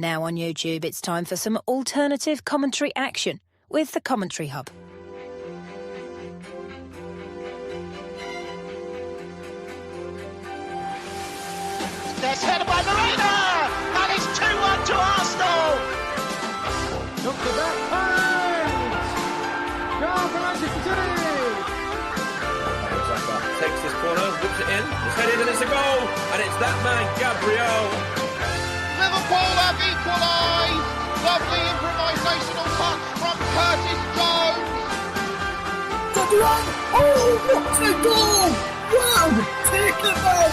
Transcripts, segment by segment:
Now on YouTube, it's time for some alternative commentary action with the Commentary Hub. There's headed by Marina! That is 2-1 to Arsenal! Look at that pass! Goal for Manchester City! Takes this corner, whips it in, it's headed and it's a goal! And it's that man, Gabriel. Liverpool have equalised! Lovely improvisational touch from Curtis Jones! Oh, what a goal! Wow, take it out!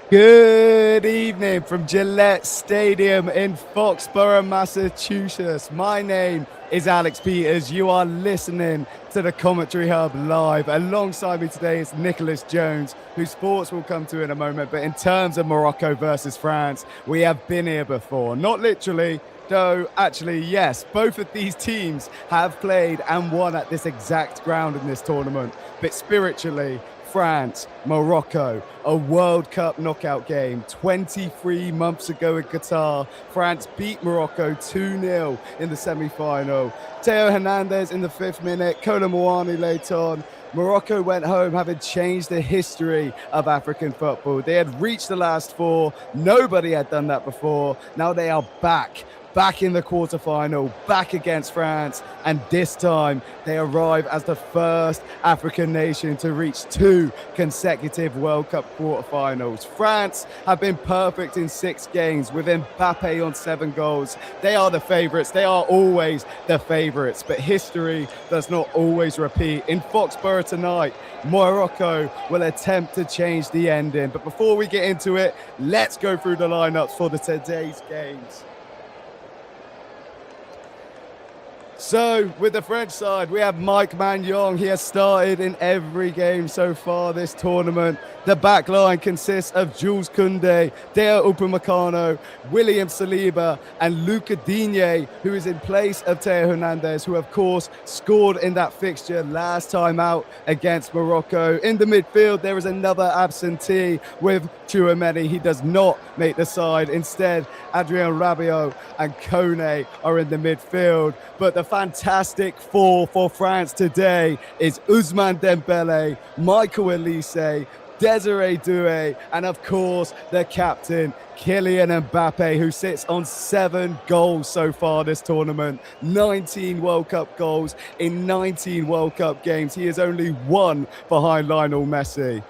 Good evening from Gillette Stadium in Foxborough, Massachusetts. My name is Alex Peters. You are listening to the Commentary Hub live. Alongside me today is Nicholas Jones, whose sports we'll come to in a moment. But in terms of Morocco versus France, we have been here before. Not literally, though actually, yes. Both of these teams have played and won at this exact ground in this tournament. But spiritually, France, Morocco, a World Cup knockout game 23 months ago in Qatar. France beat Morocco 2-0 in the semi-final. Theo Hernandez in the 5th minute, Kolo Muani late on. Morocco went home having changed the history of African football. They had reached the last four. Nobody had done that before. Now they are back in the quarterfinal, back against France, and this time they arrive as the first African nation to reach 2 consecutive World Cup quarterfinals. France have been perfect in 6 games with Mbappe on 7 goals. They are the favourites. They are always the favourites, but history does not always repeat. In Foxborough tonight, Morocco will attempt to change the ending. But before we get into it, let's go through the lineups for today's games. So, with the French side, we have Mike Maignan. He has started in every game so far this tournament. The back line consists of Jules Koundé, Deo Upamecano, William Saliba, and Luca Digne, who is in place of Theo Hernandez, who, of course, scored in that fixture last time out against Morocco. In the midfield, there is another absentee with Tchouameni. He does not make the side. Instead, Adrien Rabiot and Kone are in the midfield. But the fantastic four for France today is Ousmane Dembele, Michael Olise, Desiree Doué, and of course the captain Kylian Mbappe, who sits on 7 goals so far this tournament, 19 World Cup goals in 19 World Cup games. He is only 1 behind Lionel Messi.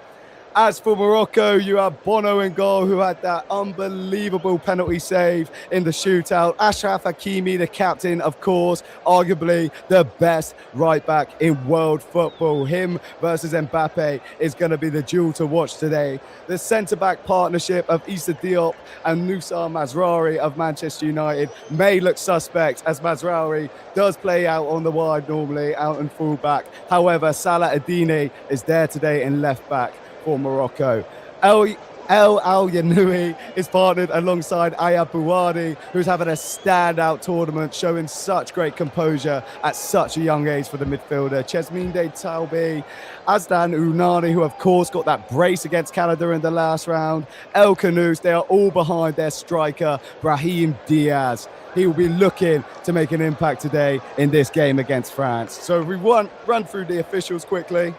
As for Morocco, you have Bono in goal, who had that unbelievable penalty save in the shootout. Achraf Hakimi, the captain, of course, arguably the best right back in world football. Him versus Mbappe is going to be the duel to watch today. The centre-back partnership of Issa Diop and Noussair Mazraoui of Manchester United may look suspect, as Mazraoui does play out on the wide normally, out in full-back. However, Salah Adini is there today in left-back for Morocco. El Al-Yanoui is partnered alongside Ayab Bouadi, who's having a standout tournament, showing such great composure at such a young age for the midfielder. Chesminde Taoubi, Azdan Unani, who of course got that brace against Canada in the last round. El Khanous, they are all behind their striker, Brahim Diaz. He will be looking to make an impact today in this game against France. So we run through the officials quickly.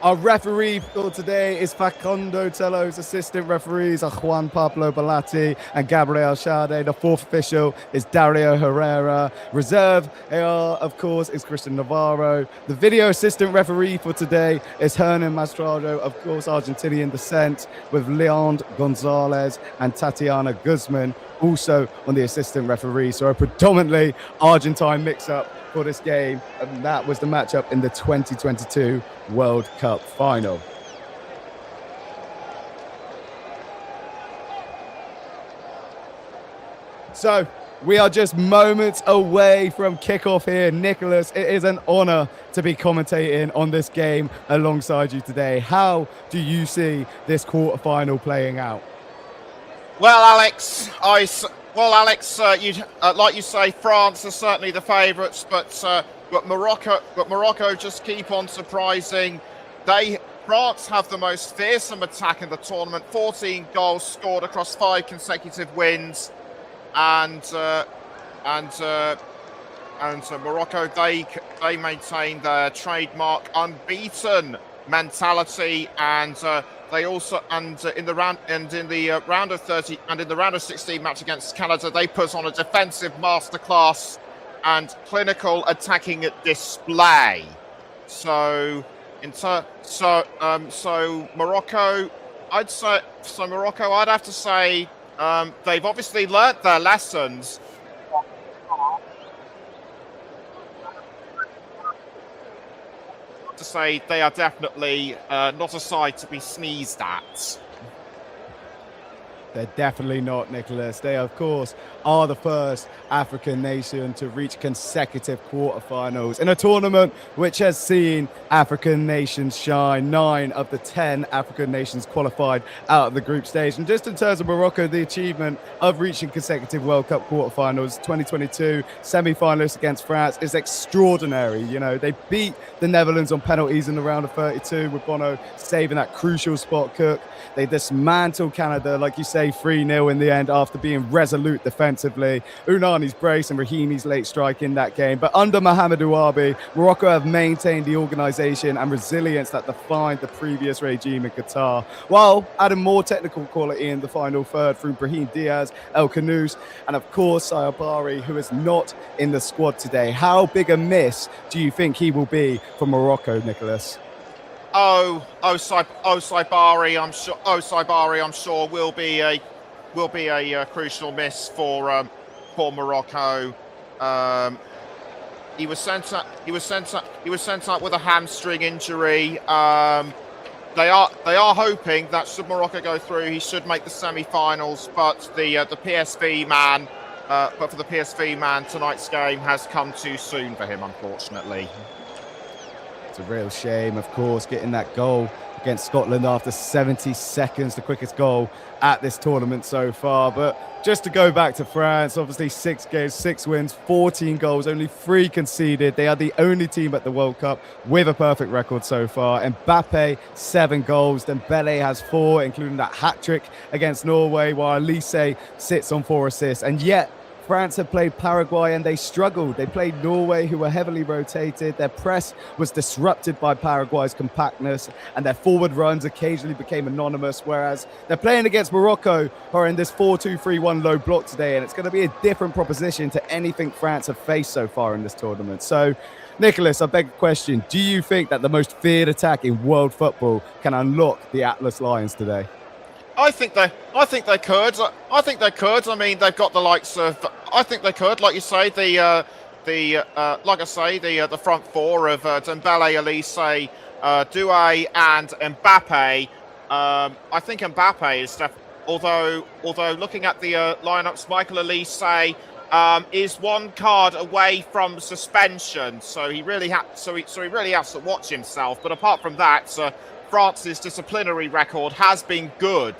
Our referee for today is Facundo Tello's assistant referees are Juan Pablo Balati and Gabriel Sade. The 4th official is Dario Herrera. Reserve AR, of course, is Christian Navarro. The video assistant referee for today is Hernan Mastrado, of course, Argentinian descent, with Leon Gonzalez and Tatiana Guzman also on the assistant referee. So a predominantly Argentine mix-up for this game, and that was the matchup in the 2022 World Cup final. So we are just moments away from kickoff here. Nicholas, it is an honor to be commentating on this game alongside you today. How do you see this quarterfinal playing out? Well, Alex, like you say, France are certainly the favourites, but Morocco just keep on surprising. France have the most fearsome attack in the tournament. 14 goals scored across 5 consecutive wins, and Morocco they maintain their trademark unbeaten mentality, and they also in the round of 16 match against Canada, they put on a defensive masterclass and clinical attacking display. So Morocco, I'd have to say they've obviously learnt their lessons. To say they are definitely not a side to be sneezed at. They're definitely not, Nicholas. They, of course, are the first African nation to reach consecutive quarterfinals in a tournament which has seen African nations shine. 9 of the 10 African nations qualified out of the group stage. And just in terms of Morocco, the achievement of reaching consecutive World Cup quarterfinals, 2022 semi-finalists against France, is extraordinary. You know, they beat the Netherlands on penalties in the round of 32 with Bono saving that crucial spot kick. They dismantled Canada, like you say, 3-0 in the end after being resolute defensively. Unani's brace and Rahimi's late strike in that game. But under Mohamed Ouabi, Morocco have maintained the organisation and resilience that defined the previous regime in Qatar, while adding more technical quality in the final third through Brahim Diaz, El Khanous, and of course Sayabari, who is not in the squad today. How big a miss do you think he will be for Morocco, Nicholas? Saibari, I'm sure will be a crucial miss for Morocco. He was sent out with a hamstring injury. They are hoping that should Morocco go through, he should make the semi-finals. But for the PSV man, tonight's game has come too soon for him, unfortunately. It's a real shame, of course, getting that goal against Scotland after 70 seconds, the quickest goal at this tournament so far. But just to go back to France, obviously 6 games, 6 wins, 14 goals, only 3 conceded. They are the only team at the World Cup with a perfect record so far. Mbappe, 7 goals. Dembele has 4, including that hat-trick against Norway, while Elise sits on 4 assists. And yet, France have played Paraguay and they struggled. They played Norway, who were heavily rotated. Their press was disrupted by Paraguay's compactness, and their forward runs occasionally became anonymous, whereas they're playing against Morocco, who are in this 4-2-3-1 low block today, and it's going to be a different proposition to anything France have faced so far in this tournament. So, Nicholas, I beg the question, do you think that the most feared attack in world football can unlock the Atlas Lions today? I think they could. I mean, they've got the likes of. I think they could, like you say, the front four of Dembele, Elise, Doué, and Mbappe. I think Mbappe is although looking at the lineups, Michael Elise is 1 card away from suspension, so he really has to watch himself. But apart from that, France's disciplinary record has been good.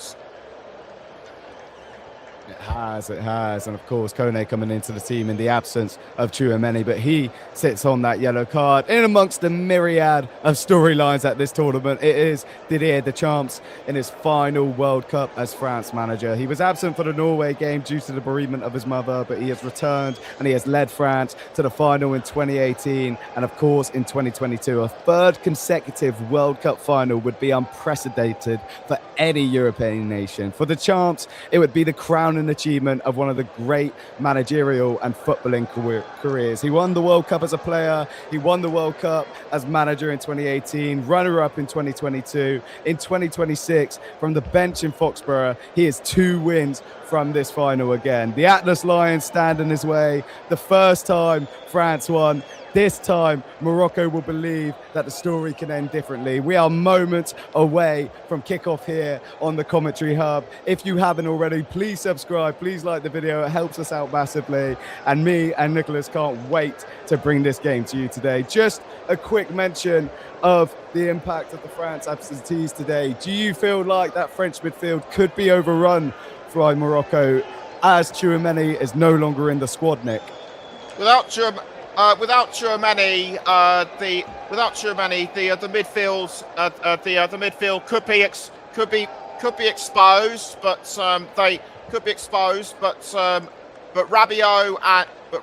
It has. And of course, Kone coming into the team in the absence of Tchouameni, but he sits on that yellow card. In amongst the myriad of storylines at this tournament, it is Didier Deschamps in his final World Cup as France manager. He was absent for the Norway game due to the bereavement of his mother, but he has returned and he has led France to the final in 2018 and of course in 2022. A 3rd consecutive World Cup final would be unprecedented for any European nation. For the Champs, it would be the crown and achievement of one of the great managerial and footballing careers. He won the World Cup as a player. He won the World Cup as manager in 2018, runner-up in 2022. In 2026, from the bench in Foxborough, he has 2 wins from this final again. The Atlas Lions stand in his way. The first time France won. This time, Morocco will believe that the story can end differently. We are moments away from kickoff here on the Commentary Hub. If you haven't already, please subscribe, please like the video. It helps us out massively. And me and Nicholas can't wait to bring this game to you today. Just a quick mention of the impact of the France absentees today. Do you feel like that French midfield could be overrun fly Morocco as Tchouameni is no longer in the squad, Nick? Without Tchouameni, the midfield could be exposed, but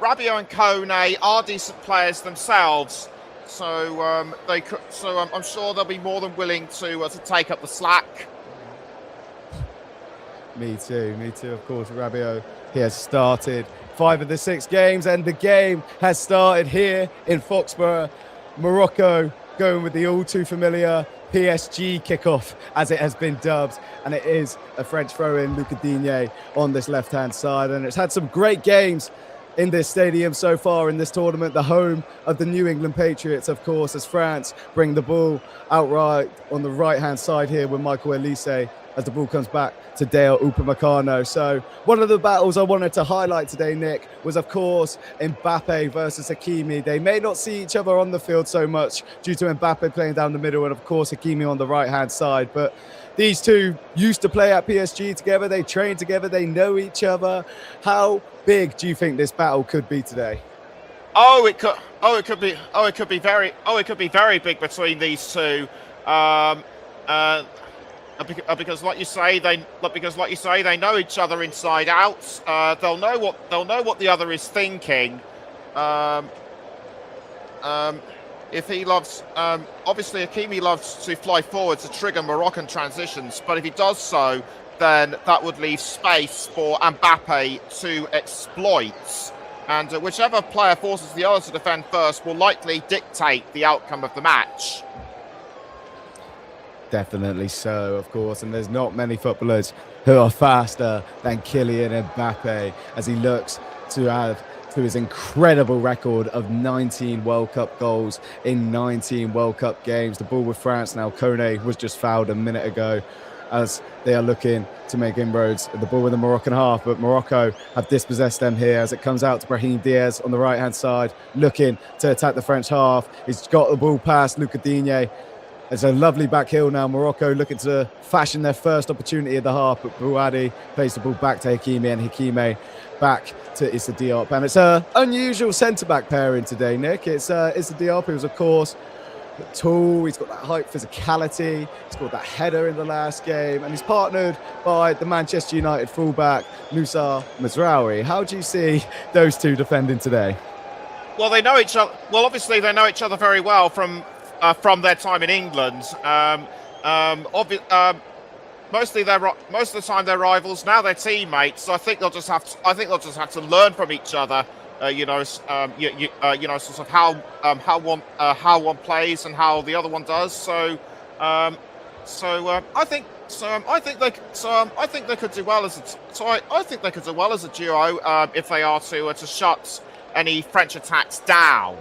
Rabiot and Kone are decent players themselves. So I'm sure they'll be more than willing to take up the slack. Me too, of course. Rabiot, he has started 5 of the 6 games, and the game has started here in Foxborough. Morocco going with the all too familiar PSG kickoff, as it has been dubbed, and it is a French throw-in, Luca Digne on this left-hand side, and it's had some great games in this stadium so far in this tournament, the home of the New England Patriots, of course, as France bring the ball outright on the right-hand side here with Michael Elise as the ball comes back to Dale Upamecano. So one of the battles I wanted to highlight today, Nick, was, of course, Mbappe versus Hakimi. They may not see each other on the field so much due to Mbappe playing down the middle and, of course, Hakimi on the right-hand side. But these two used to play at PSG together. They train together. They know each other. How big do you think this battle could be today? It could be very big between these two. Because, like you say, they know each other inside out. They'll know what the other is thinking. If he loves, obviously, Hakimi loves to fly forward to trigger Moroccan transitions, but if he does so, then that would leave space for Mbappe to exploit. And whichever player forces the other to defend first will likely dictate the outcome of the match. Definitely so, of course, and there's not many footballers who are faster than Kylian Mbappe as he looks to add to his incredible record of 19 World Cup goals in 19 World Cup games. The ball with France now. Kone was just fouled a minute ago as they are looking to make inroads. The ball with the Moroccan half, but Morocco have dispossessed them here as it comes out to Brahim Diaz on the right-hand side, looking to attack the French half. He's got the ball past Luca Digne. It's a lovely back heel now. Morocco looking to fashion their first opportunity at the half, but Bouhaddi plays the ball back to Hakimi, and Hakimi back to Issa Diop. And it's an unusual centre-back pairing today, Nick. It's Issa Diop, who's, of course, tall. He's got that height, physicality. He's got that header in the last game, and he's partnered by the Manchester United fullback, Moussa Mazraoui. How do you see those two defending today? Well, they know each other. Well, obviously, they know each other very well from their time in England. Most of the time they're rivals. Now they're teammates. So I think they'll just have to learn from each other. Sort of how one plays and how the other one does. So I think they could do well as a duo if they are to shut any French attacks down.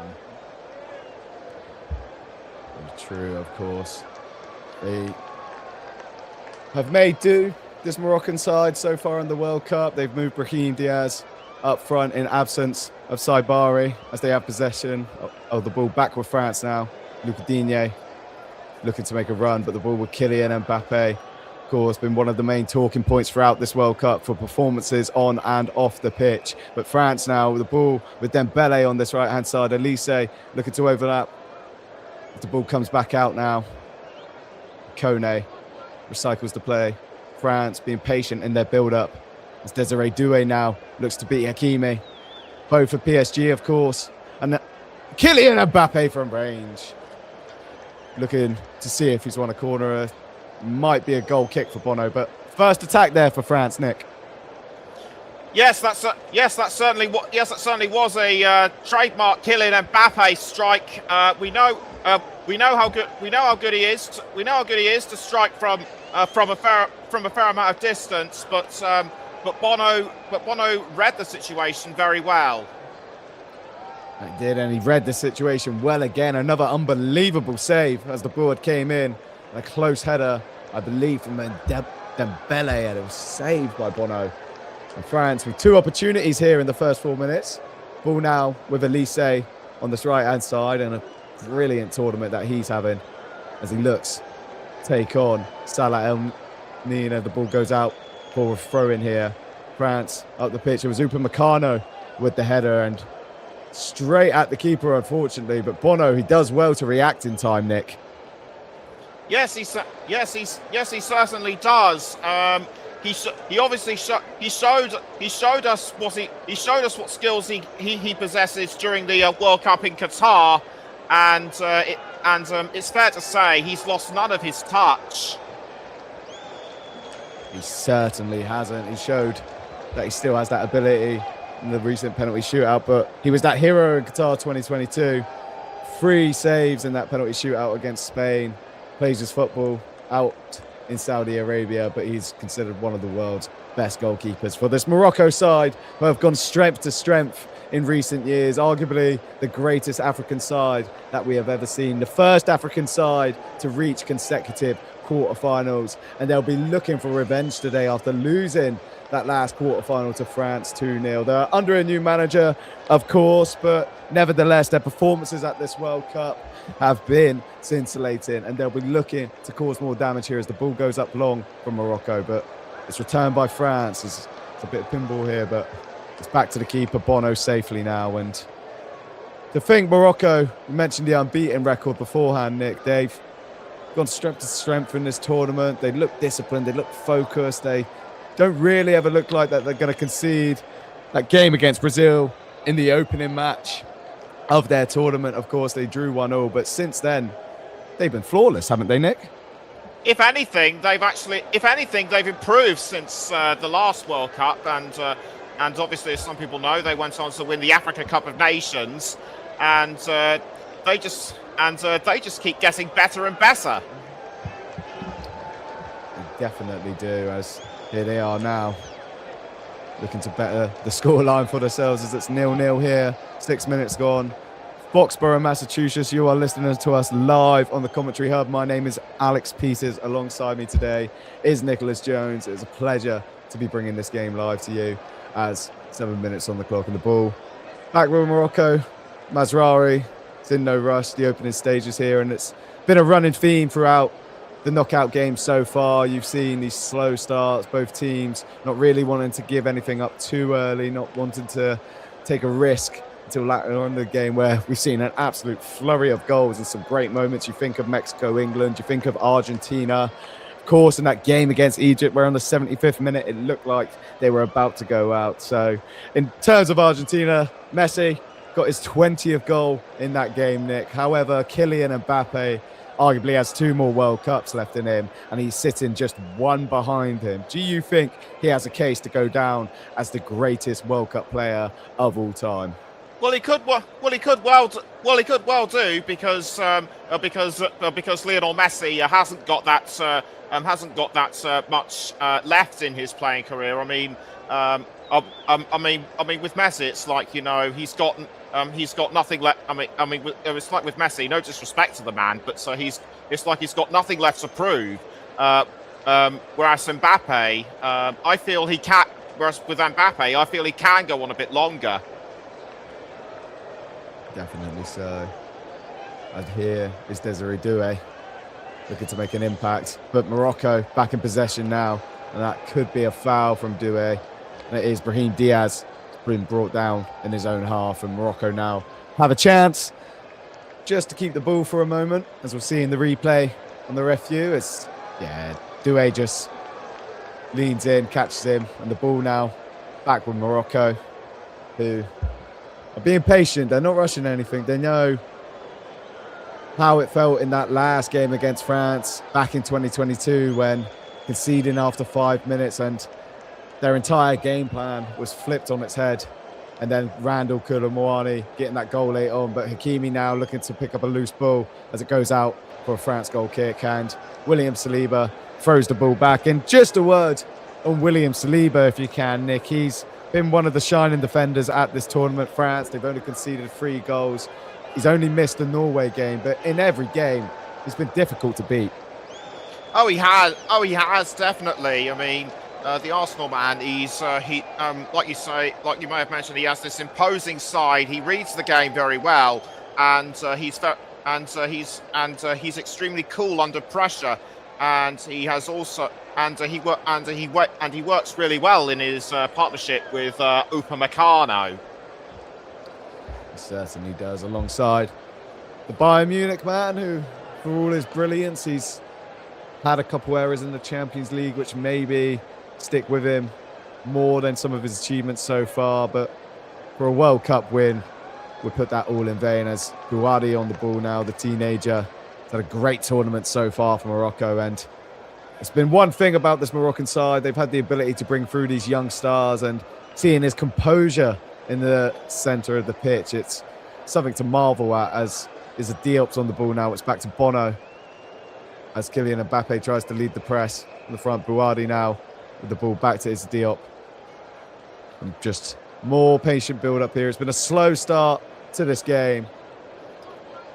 True, of course. They have made do, this Moroccan side, so far in the World Cup. They've moved Brahim Diaz up front in absence of Saibari as they have possession of the ball back with France now. Luca Digne looking to make a run, but the ball with Kylian Mbappe, of course, been one of the main talking points throughout this World Cup for performances on and off the pitch. But France now with the ball with Dembele on this right-hand side. Elise looking to overlap. The ball comes back out now. Kone recycles the play. France being patient in their build-up. As Desiree Doué now looks to beat Hakimi. Both for PSG, of course. And Kylian Mbappe from range. Looking to see if he's won a corner. Might be a goal kick for Bono, but first attack there for France, Nick. Yes, that certainly was a trademark Kylian Mbappe strike. We know how good he is. We know how good he is to strike from a fair amount of distance. But Bono read the situation very well. He did, and he read the situation well again. Another unbelievable save as the ball came in. A close header, I believe, from Dembele, and it was saved by Bono. And France with 2 opportunities here in the first 4 minutes. Ball now with Elise on this right-hand side, and a brilliant tournament that he's having as he looks to take on Salah El Nina. The ball goes out for a throw in here. France up the pitch. It was Upamecano with the header and straight at the keeper, unfortunately. But Bono, he does well to react in time, Nick. Yes, he certainly does. He obviously showed us what skills he possesses during the World Cup in Qatar, and it's fair to say he's lost none of his touch. He certainly hasn't. He showed that he still has that ability in the recent penalty shootout, but he was that hero in Qatar 2022. 3 saves in that penalty shootout against Spain. Plays his football out in Saudi Arabia, but he's considered one of the world's best goalkeepers for this Morocco side, who have gone strength to strength in recent years. Arguably the greatest African side that we have ever seen. The first African side to reach consecutive quarterfinals, and they'll be looking for revenge today after losing that last quarterfinal to France 2-0. They're under a new manager, of course, but nevertheless, their performances at this World Cup have been scintillating, and they'll be looking to cause more damage here as the ball goes up long from Morocco, but it's returned by France. It's a bit of pinball here, but it's back to the keeper, Bono, safely now. And to think Morocco, you mentioned the unbeaten record beforehand, Nick, they've gone strength to strength in this tournament. They look disciplined, they look focused, they don't really ever look like that they're going to concede. That game against Brazil in the opening match of their tournament, of course, they drew 1-0, but since then, they've been flawless, haven't they, Nick? If anything, they've improved since the last World Cup, and obviously, as some people know, they went on to win the Africa Cup of Nations, and they just keep getting better and better. They definitely do, as here they are now, looking to better the scoreline for themselves as it's 0-0 here, 6 minutes gone. Foxborough, Massachusetts, you are listening to us live on the Commentary Hub. My name is Alex Peters. Alongside me today is Nicholas Jones. It's a pleasure to be bringing this game live to you as 7 minutes on the clock and the ball. Back with Morocco, Mazraoui. It's in no rush, the opening stages here, and it's been a running theme throughout the knockout game so far. You've seen these slow starts, both teams not really wanting to give anything up too early, not wanting to take a risk until later on in the game, where we've seen an absolute flurry of goals and some great moments. You think of Mexico, England, you think of Argentina, of course, in that game against Egypt, where on the 75th minute it looked like they were about to go out. So in terms of Argentina, Messi got his 20th goal in that game, Nick. However, Kylian Mbappe arguably has 2 more World Cups left in him, and he's sitting just 1 behind him. Do you think he has a case to go down as the greatest World Cup player of all time? Well, he could well do because Lionel Messi hasn't got that much left in his playing career. I mean, with Messi, it's like, you know, he's got nothing left. I mean, it's like with Messi, no disrespect to the man, but it's like he's got nothing left to prove. Whereas Mbappe, I feel he can. Whereas with Mbappe, I feel he can go on a bit longer. Definitely so. And here is Desiree Doué looking to make an impact, but Morocco back in possession now, and that could be a foul from Doué. And it is Brahim Diaz been brought down in his own half, and Morocco now have a chance just to keep the ball for a moment, as we'll see in the replay on the ref view. It's, yeah, Doué just leans in, catches him, and the ball now back with Morocco, who are being patient. They're not rushing anything. They know how it felt in that last game against France back in 2022 when conceding after 5 minutes and their entire game plan was flipped on its head. And then Randall Koulibaly getting that goal late on, but Hakimi now looking to pick up a loose ball as it goes out for a France goal kick, and William Saliba throws the ball back. And just a word on William Saliba, if you can, Nick. He's been one of the shining defenders at this tournament. France, they've only conceded 3 goals. He's only missed the Norway game, but in every game, he's been difficult to beat. Oh, he has definitely. I mean, the Arsenal man, he's like you say, like you may have mentioned, he has this imposing side. He reads the game very well, and he's extremely cool under pressure. And he has also he works really well in his partnership with Upamecano. He certainly does, alongside the Bayern Munich man, who, for all his brilliance, he's had a couple errors in the Champions League, which maybe stick with him more than some of his achievements so far. But for a World Cup win, we put that all in vain, as Bouhaddi on the ball now, the teenager. He's had a great tournament so far for Morocco, and it's been one thing about this Moroccan side. They've had the ability to bring through these young stars, and seeing his composure in the centre of the pitch, it's something to marvel at. As is a Diop's on the ball now. It's back to Bono as Kylian Mbappe tries to lead the press in the front. Bouhaddi now with the ball back to Issa Diop. And just more patient build up here. It's been a slow start to this game.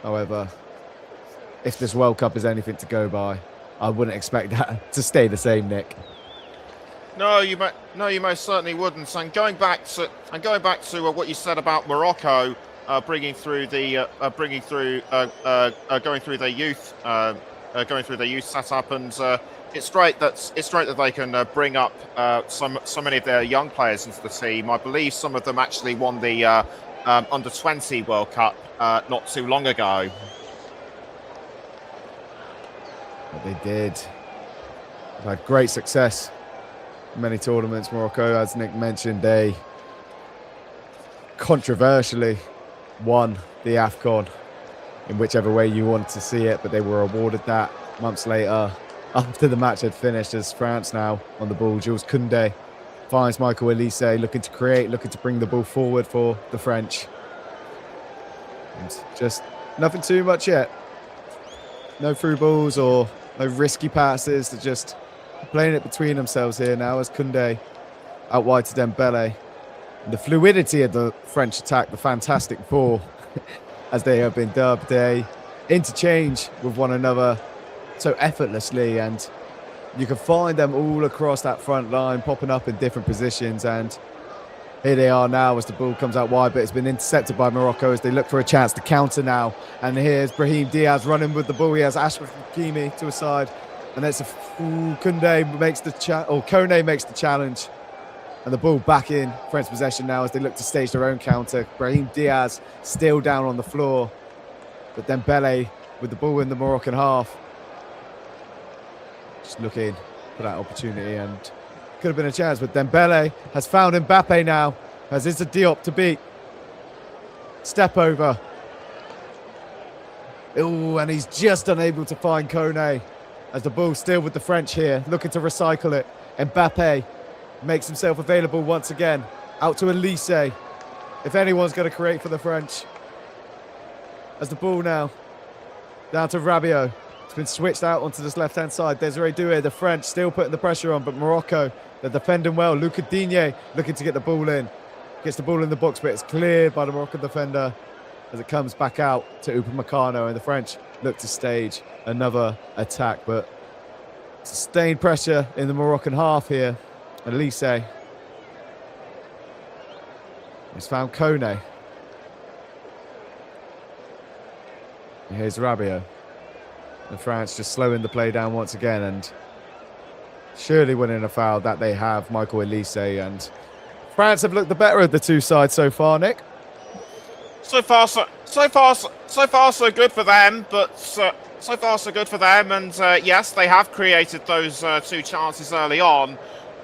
However, if this World Cup is anything to go by, I wouldn't expect that to stay the same, Nick. No, you most certainly wouldn't. And going back to what you said about Morocco going through their youth setup, and it's great that they can bring up so many of their young players into the team. I believe some of them actually won the under-20 World Cup not too long ago. But they did. They've had great success in many tournaments. Morocco, as Nick mentioned, they controversially won the AFCON in whichever way you wanted to see it, but they were awarded that months later after the match had finished, as France now on the ball. Jules Koundé finds Michael Olise, looking to create, looking to bring the ball forward for the French. And just nothing too much yet. No through balls or no risky passes. They're just playing it between themselves here now, as Koundé out wide to Dembele. And the fluidity of the French attack, the fantastic ball, as they have been dubbed, they interchange with one another so effortlessly, and you can find them all across that front line, popping up in different positions. And here they are now as the ball comes out wide, but it's been intercepted by Morocco as they look for a chance to counter now. And here's Brahim Diaz running with the ball. He has Ashraf Hakimi to a side, and it's Koundé makes the Kone makes the challenge, and the ball back in French possession now as they look to stage their own counter. Brahim Diaz still down on the floor, but Dembele with the ball in the Moroccan half, just looking for that opportunity, and could have been a chance, but Dembele has found Mbappe now, as Issa Diop to beat. Step over. Oh, and he's just unable to find Kone, as the ball still with the French here, looking to recycle it. Mbappe makes himself available once again, out to Olise, if anyone's going to create for the French. As the ball now down to Rabiot. It's been switched out onto this left-hand side. Desiree Doué, the French, still putting the pressure on, but Morocco, they're defending well. Luca Digne looking to get the ball in. Gets the ball in the box, but it's cleared by the Moroccan defender as it comes back out to Upamecano, and the French look to stage another attack, but sustained pressure in the Moroccan half here. Olise has found Kone. And here's Rabiot. And France just slowing the play down once again, and surely winning a foul that they have, Michael Olise. And France have looked the better of the two sides so far, Nick. So far, so good for them. But so far, so good for them. And yes, they have created those two chances early on.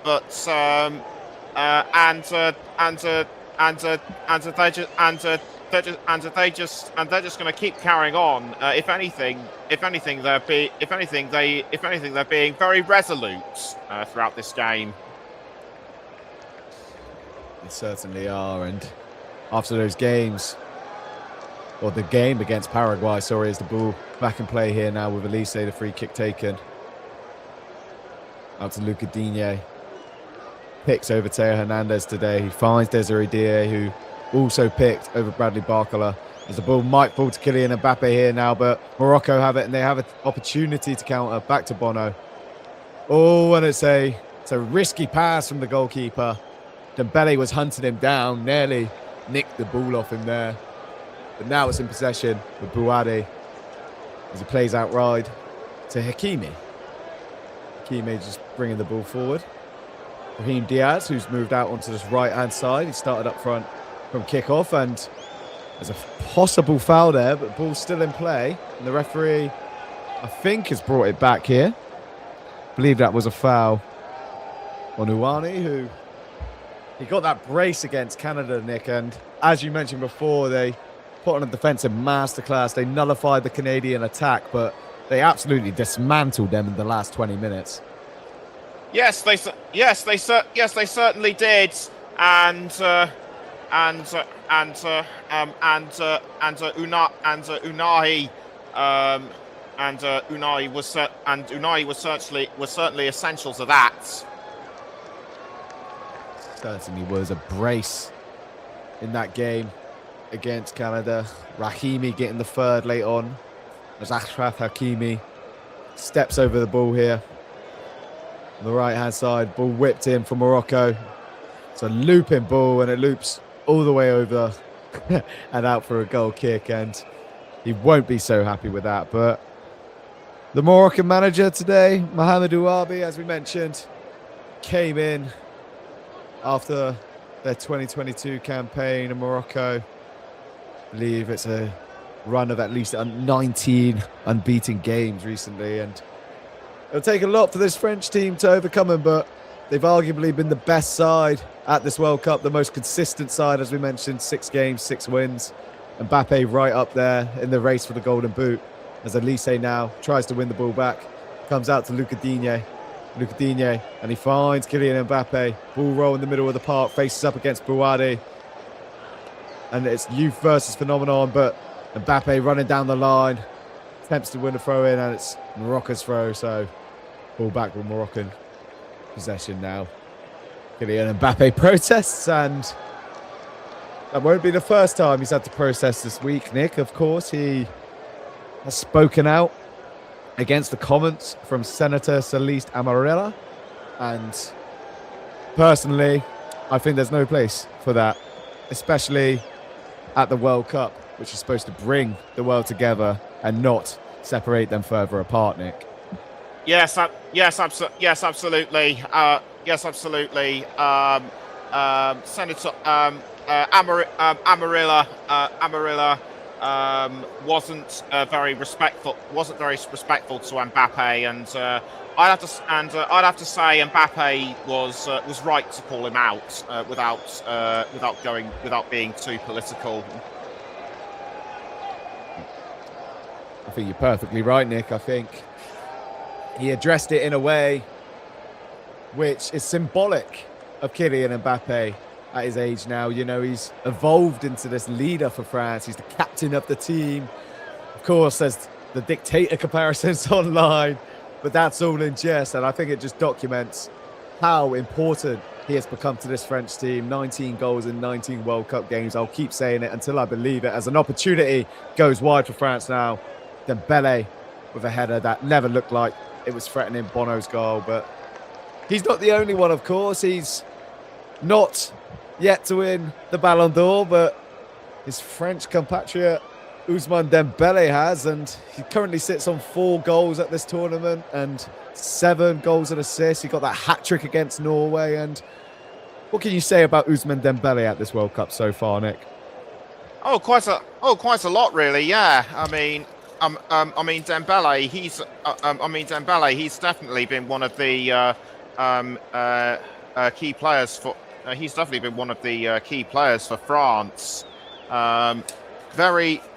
But they're just going to keep carrying on. If anything, they're being very resolute throughout this game. They certainly are. And after those games, or the game against Paraguay, sorry, is the ball back in play here now with Olise, the free kick taken. Out to Luca Digne. Picks over Teo Hernandez today. He finds Desiree Doué, who also picked over Bradley Barcola, as the ball might fall to Kylian Mbappe here now, but Morocco have it, and they have an opportunity to counter. Back to Bono. Oh, and it's a risky pass from the goalkeeper. Dembele was hunting him down, nearly nicked the ball off him there. But now it's in possession with Bouhaddi as he plays out wide to Hakimi. Hakimi just bringing the ball forward. Brahim Diaz, who's moved out onto this right-hand side. He started up front from kickoff, and there's a possible foul there, but the ball's still in play. And the referee, I think, has brought it back here. I believe that was a foul on Uwani, who he got that brace against Canada, Nick. And as you mentioned before, they put on a defensive masterclass. They nullified the Canadian attack, but they absolutely dismantled them in the last 20 minutes. Yes, they certainly did, and Unai was certainly essential to that. Certainly was a brace in that game against Canada. Rahimi getting the third late on as Achraf Hakimi steps over the ball here. On the right-hand side, ball whipped in for Morocco. It's a looping ball, and it loops all the way over and out for a goal kick, and he won't be so happy with that. But the Moroccan manager today, Mohamed Ouabi, as we mentioned, came in after their 2022 campaign in Morocco. I believe it's a run of at least 19 unbeaten games recently, and it'll take a lot for this French team to overcome them, but they've arguably been the best side at this World Cup, the most consistent side, as we mentioned, 6 games, 6 wins. Mbappe right up there in the race for the Golden Boot, as Elise now tries to win the ball back. Comes out to Luca Digne, and he finds Kylian Mbappe. Ball roll in the middle of the park, faces up against Bouadi. And it's youth versus phenomenon, but Mbappe running down the line, attempts to win a throw-in, and it's Morocco's throw, so ball back with Moroccan possession now. Kylian Mbappe protests, and that won't be the first time he's had to protest this week, Nick. Of course, he has spoken out against the comments from Senator Celeste Amarilla, and personally, I think there's no place for that, especially at the World Cup, which is supposed to bring the world together and not separate them further apart, Nick. Yes, absolutely. Senator Amarilla wasn't very respectful to Mbappe, and I'd have to say Mbappe was right to call him out without being too political. I think you're perfectly right, Nick. I think he addressed it in a way which is symbolic of Kylian Mbappe at his age now. You know, he's evolved into this leader for France. He's the captain of the team. Of course, there's the dictator comparisons online, but that's all in jest. And I think it just documents how important he has become to this French team. 19 goals in 19 World Cup games. I'll keep saying it until I believe it. As an opportunity goes wide for France now, Dembele with a header that never looked like it was threatening Bono's goal. But he's not the only one, of course. He's not yet to win the Ballon d'Or, but his French compatriot Ousmane Dembele has, and he currently sits on 4 goals at this tournament and 7 goals and assists. He got that hat-trick against Norway. And what can you say about Ousmane Dembele at this World Cup so far, Nick? Quite a lot, really. Yeah, I mean Dembele. He's definitely been one of the key players for. He's definitely been one of the key players for France.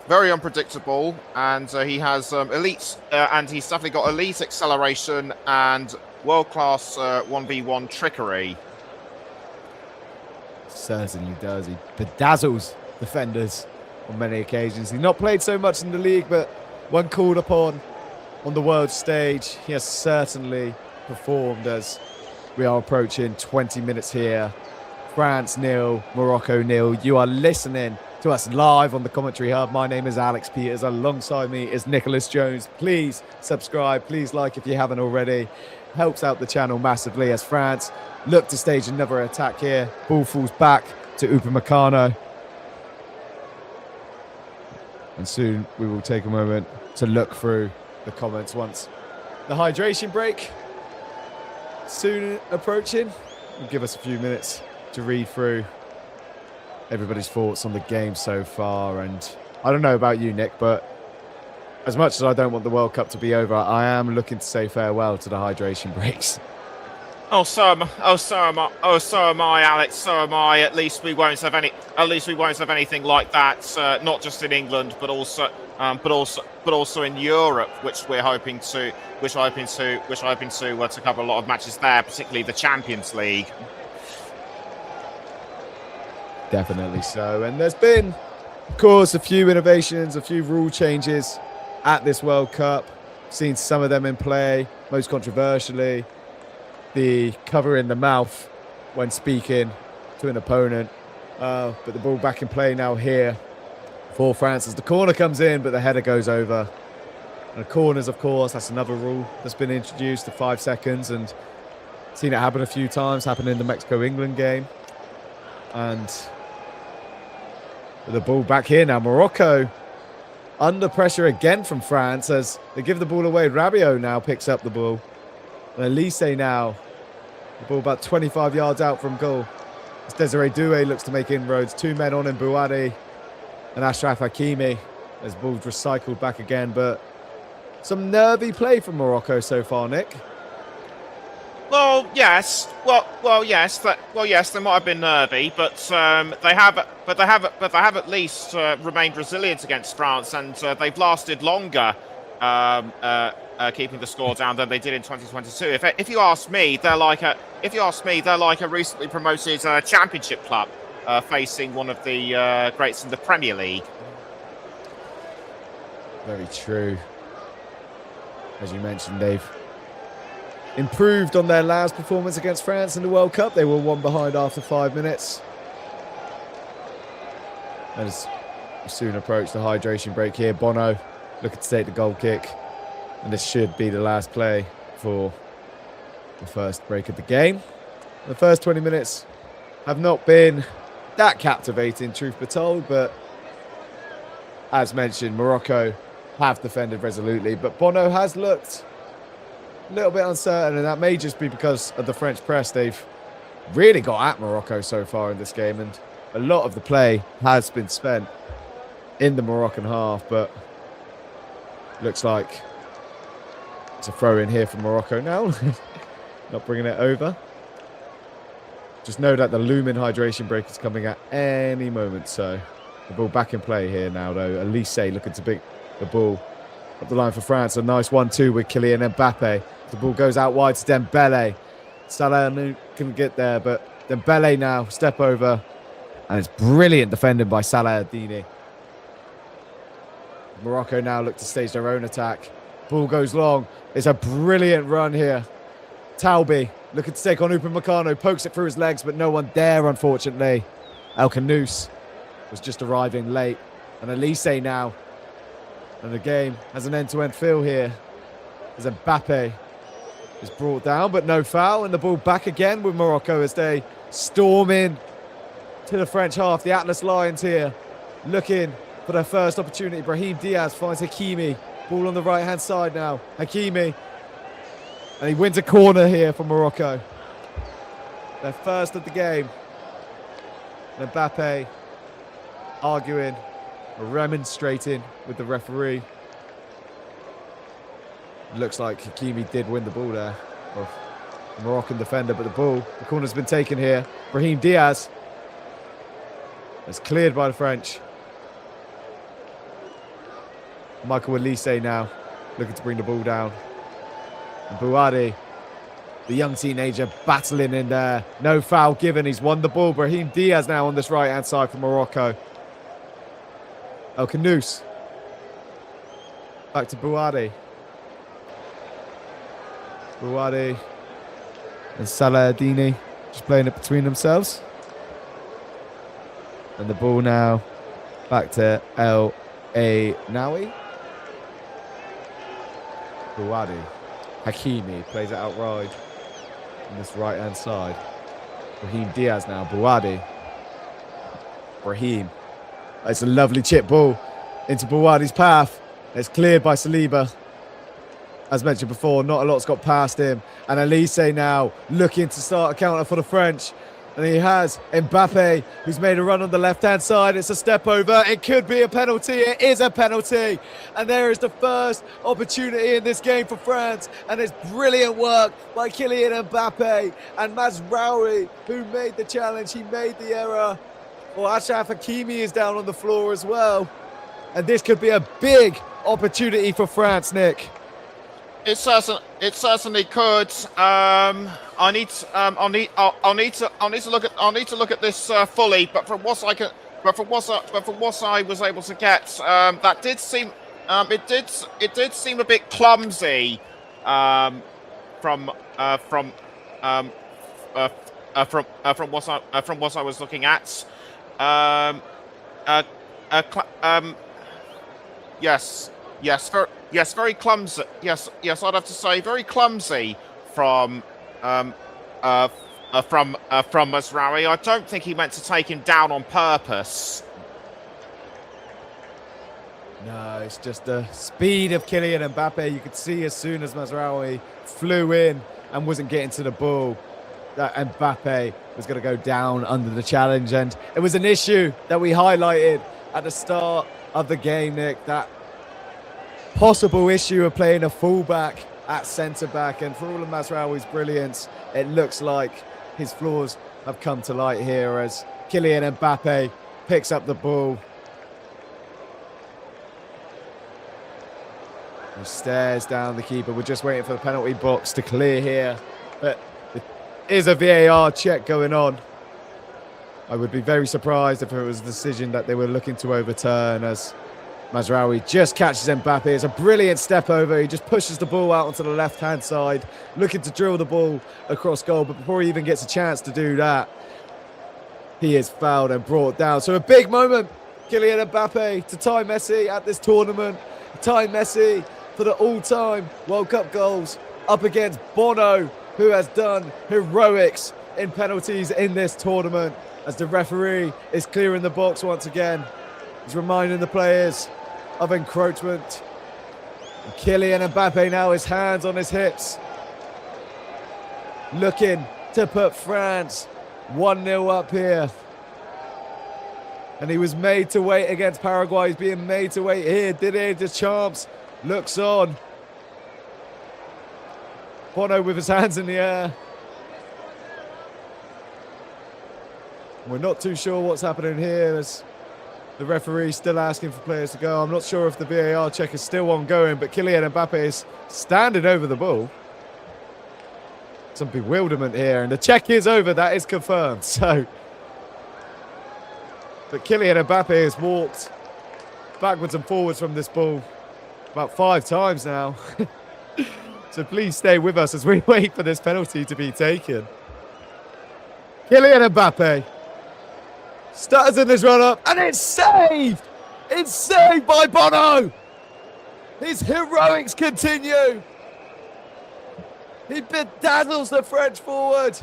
Very unpredictable, and he has elite, and he's definitely got elite acceleration and world-class 1v1 trickery. Certainly does. He bedazzles defenders on many occasions. He's not played so much in the league, but when called upon on the world stage, he has certainly performed. As we are approaching 20 minutes here, France 0, Morocco 0. You are listening to us live on the Commentary Hub. My name is Alex Peters. Alongside me is Nicholas Jones. Please subscribe. Please like if you haven't already. Helps out the channel massively as France look to stage another attack here. Ball falls back to Upamecano. And soon we will take a moment to look through the comments once the hydration break soon approaching. It'll give us a few minutes to read through everybody's thoughts on the game so far. And I don't know about you, Nick, but as much as I don't want the World Cup to be over, I am looking to say farewell to the hydration breaks. So am I, Alex. So am I. At least we won't have anything like that. Not just in England, but also in Europe, which we're hoping to cover a lot of matches there, particularly the Champions League. Definitely so. And there's been, of course, a few innovations, a few rule changes at this World Cup. Seen some of them in play, most controversially, the cover in the mouth when speaking to an opponent. But the ball back in play now here for France as the corner comes in, but the header goes over. And the corners, of course, that's another rule that's been introduced to 5 seconds, and seen it happen a few times, happened in the Mexico-England game. And the ball back here now, Morocco under pressure again from France as they give the ball away. Rabiot now picks up the ball. And Elise now, the ball about 25 yards out from goal. As Desiree Doué looks to make inroads. 2 men on him, Bouhaddi and Achraf Hakimi. As the ball's recycled back again, but some nervy play from Morocco so far, Nick. Well, yes. Yes. They might have been nervy, but they have at least remained resilient against France, and they've lasted longer keeping the score down than they did in 2022. If you ask me, they're like a recently promoted championship club facing one of the greats in the Premier League. Very true. As you mentioned, they've improved on their last performance against France in the World Cup. They were 1 behind after 5 minutes. As we soon approach the hydration break here, Bono looking to take the goal kick. And this should be the last play for the first break of the game. The first 20 minutes have not been that captivating, truth be told, but as mentioned, Morocco have defended resolutely, but Bono has looked a little bit uncertain, and that may just be because of the French press. They've really got at Morocco so far in this game, and a lot of the play has been spent in the Moroccan half, but looks like it's a throw in here for Morocco now. Not bringing it over. Just know that the looming hydration break is coming at any moment, so the ball back in play here now, though. Elise looking to pick the ball up the line for France. A nice 1-2 with Kylian Mbappe. The ball goes out wide to Dembele. Salah couldn't get there, but Dembele now step over, and it's brilliant defending by Salah-Dini. Morocco now look to stage their own attack. Ball goes long. It's a brilliant run here. Taubi looking to take on Upamecano, pokes it through his legs, but no one there, unfortunately. El Khanous was just arriving late. And Elise now. And the game has an end-to-end feel here. As Mbappe is brought down, but no foul. And the ball back again with Morocco as they storm in to the French half. The Atlas Lions here looking for their first opportunity. Brahim Diaz finds Hakimi. Ball on the right-hand side now. Hakimi. And he wins a corner here for Morocco. Their first of the game. And Mbappe arguing, remonstrating with the referee. Looks like Hakimi did win the ball there. Of the Moroccan defender, but the corner's been taken here. Brahim Diaz. It's cleared by the French. Michael Elise now looking to bring the ball down. And Bouhaddi, the young teenager, battling in there. No foul given. He's won the ball. Brahim Diaz now on this right-hand side for Morocco. El Khanous. Back to Bouhaddi. Bouhaddi and Salah-Dini just playing it between themselves. And the ball now back to El Nawi. Bouhaddi. Hakimi plays it out wide on this right-hand side. Brahim Diaz now. Bouhaddi. Brahim. It's a lovely chip ball into Bouhaddi's path. It's cleared by Saliba. as mentioned before, not a lot's got past him. And Elise now looking to start a counter for the French. And he has Mbappe, who's made a run on the left-hand side. It's a step over. It could be a penalty. It is a penalty. And there is the first opportunity in this game for France. And it's brilliant work by Kylian Mbappe. And Mazraoui, who made the challenge, he made the error. Well, Achraf Hakimi is down on the floor as well. And this could be a big opportunity for France, Nick. It certainly could. I'll need to look at this fully. But from what I was able to get, that did seem it did seem a bit clumsy. From what I was looking at. Yes, very clumsy. Yes, I'd have to say very clumsy from Mazraoui. I don't think he meant to take him down on purpose. No, it's just the speed of Kylian Mbappe. You could see as soon as Mazraoui flew in and wasn't getting to the ball, that Mbappe was going to go down under the challenge. And it was an issue that we highlighted at the start of the game, Nick, that possible issue of playing a fullback at centre-back. And for all of Mazraoui's brilliance, it looks like his flaws have come to light here as Kylian Mbappe picks up the ball. He stares down the keeper. We're just waiting for the penalty box to clear here. But there is a VAR check going on. I would be very surprised if it was a decision that they were looking to overturn, as Mazraoui just catches Mbappe. It's a brilliant step over. He just pushes the ball out onto the left-hand side, looking to drill the ball across goal. But before he even gets a chance to do that, he is fouled and brought down. So a big moment, Kylian Mbappe, to tie Messi at this tournament. Tie Messi for the all-time World Cup goals up against Bono, who has done heroics in penalties in this tournament, as the referee is clearing the box once again. He's reminding the players of encroachment. And Kylian Mbappe now, his hands on his hips, looking to put France 1-0 up here. And he was made to wait against Paraguay. He's being made to wait here. Didier Deschamps looks on. Bono with his hands in the air. We're not too sure what's happening here, as the referee still asking for players to go. I'm not sure if the VAR check is still ongoing, but Kylian Mbappe is standing over the ball. Some bewilderment here, and the check is over. That is confirmed. So, but Kylian Mbappe has walked backwards and forwards from this ball about 5 times now. So please stay with us as we wait for this penalty to be taken. Kylian Mbappe stutters in his run-up, and it's saved! It's saved by Bono! His heroics continue. He bedazzles the French forward,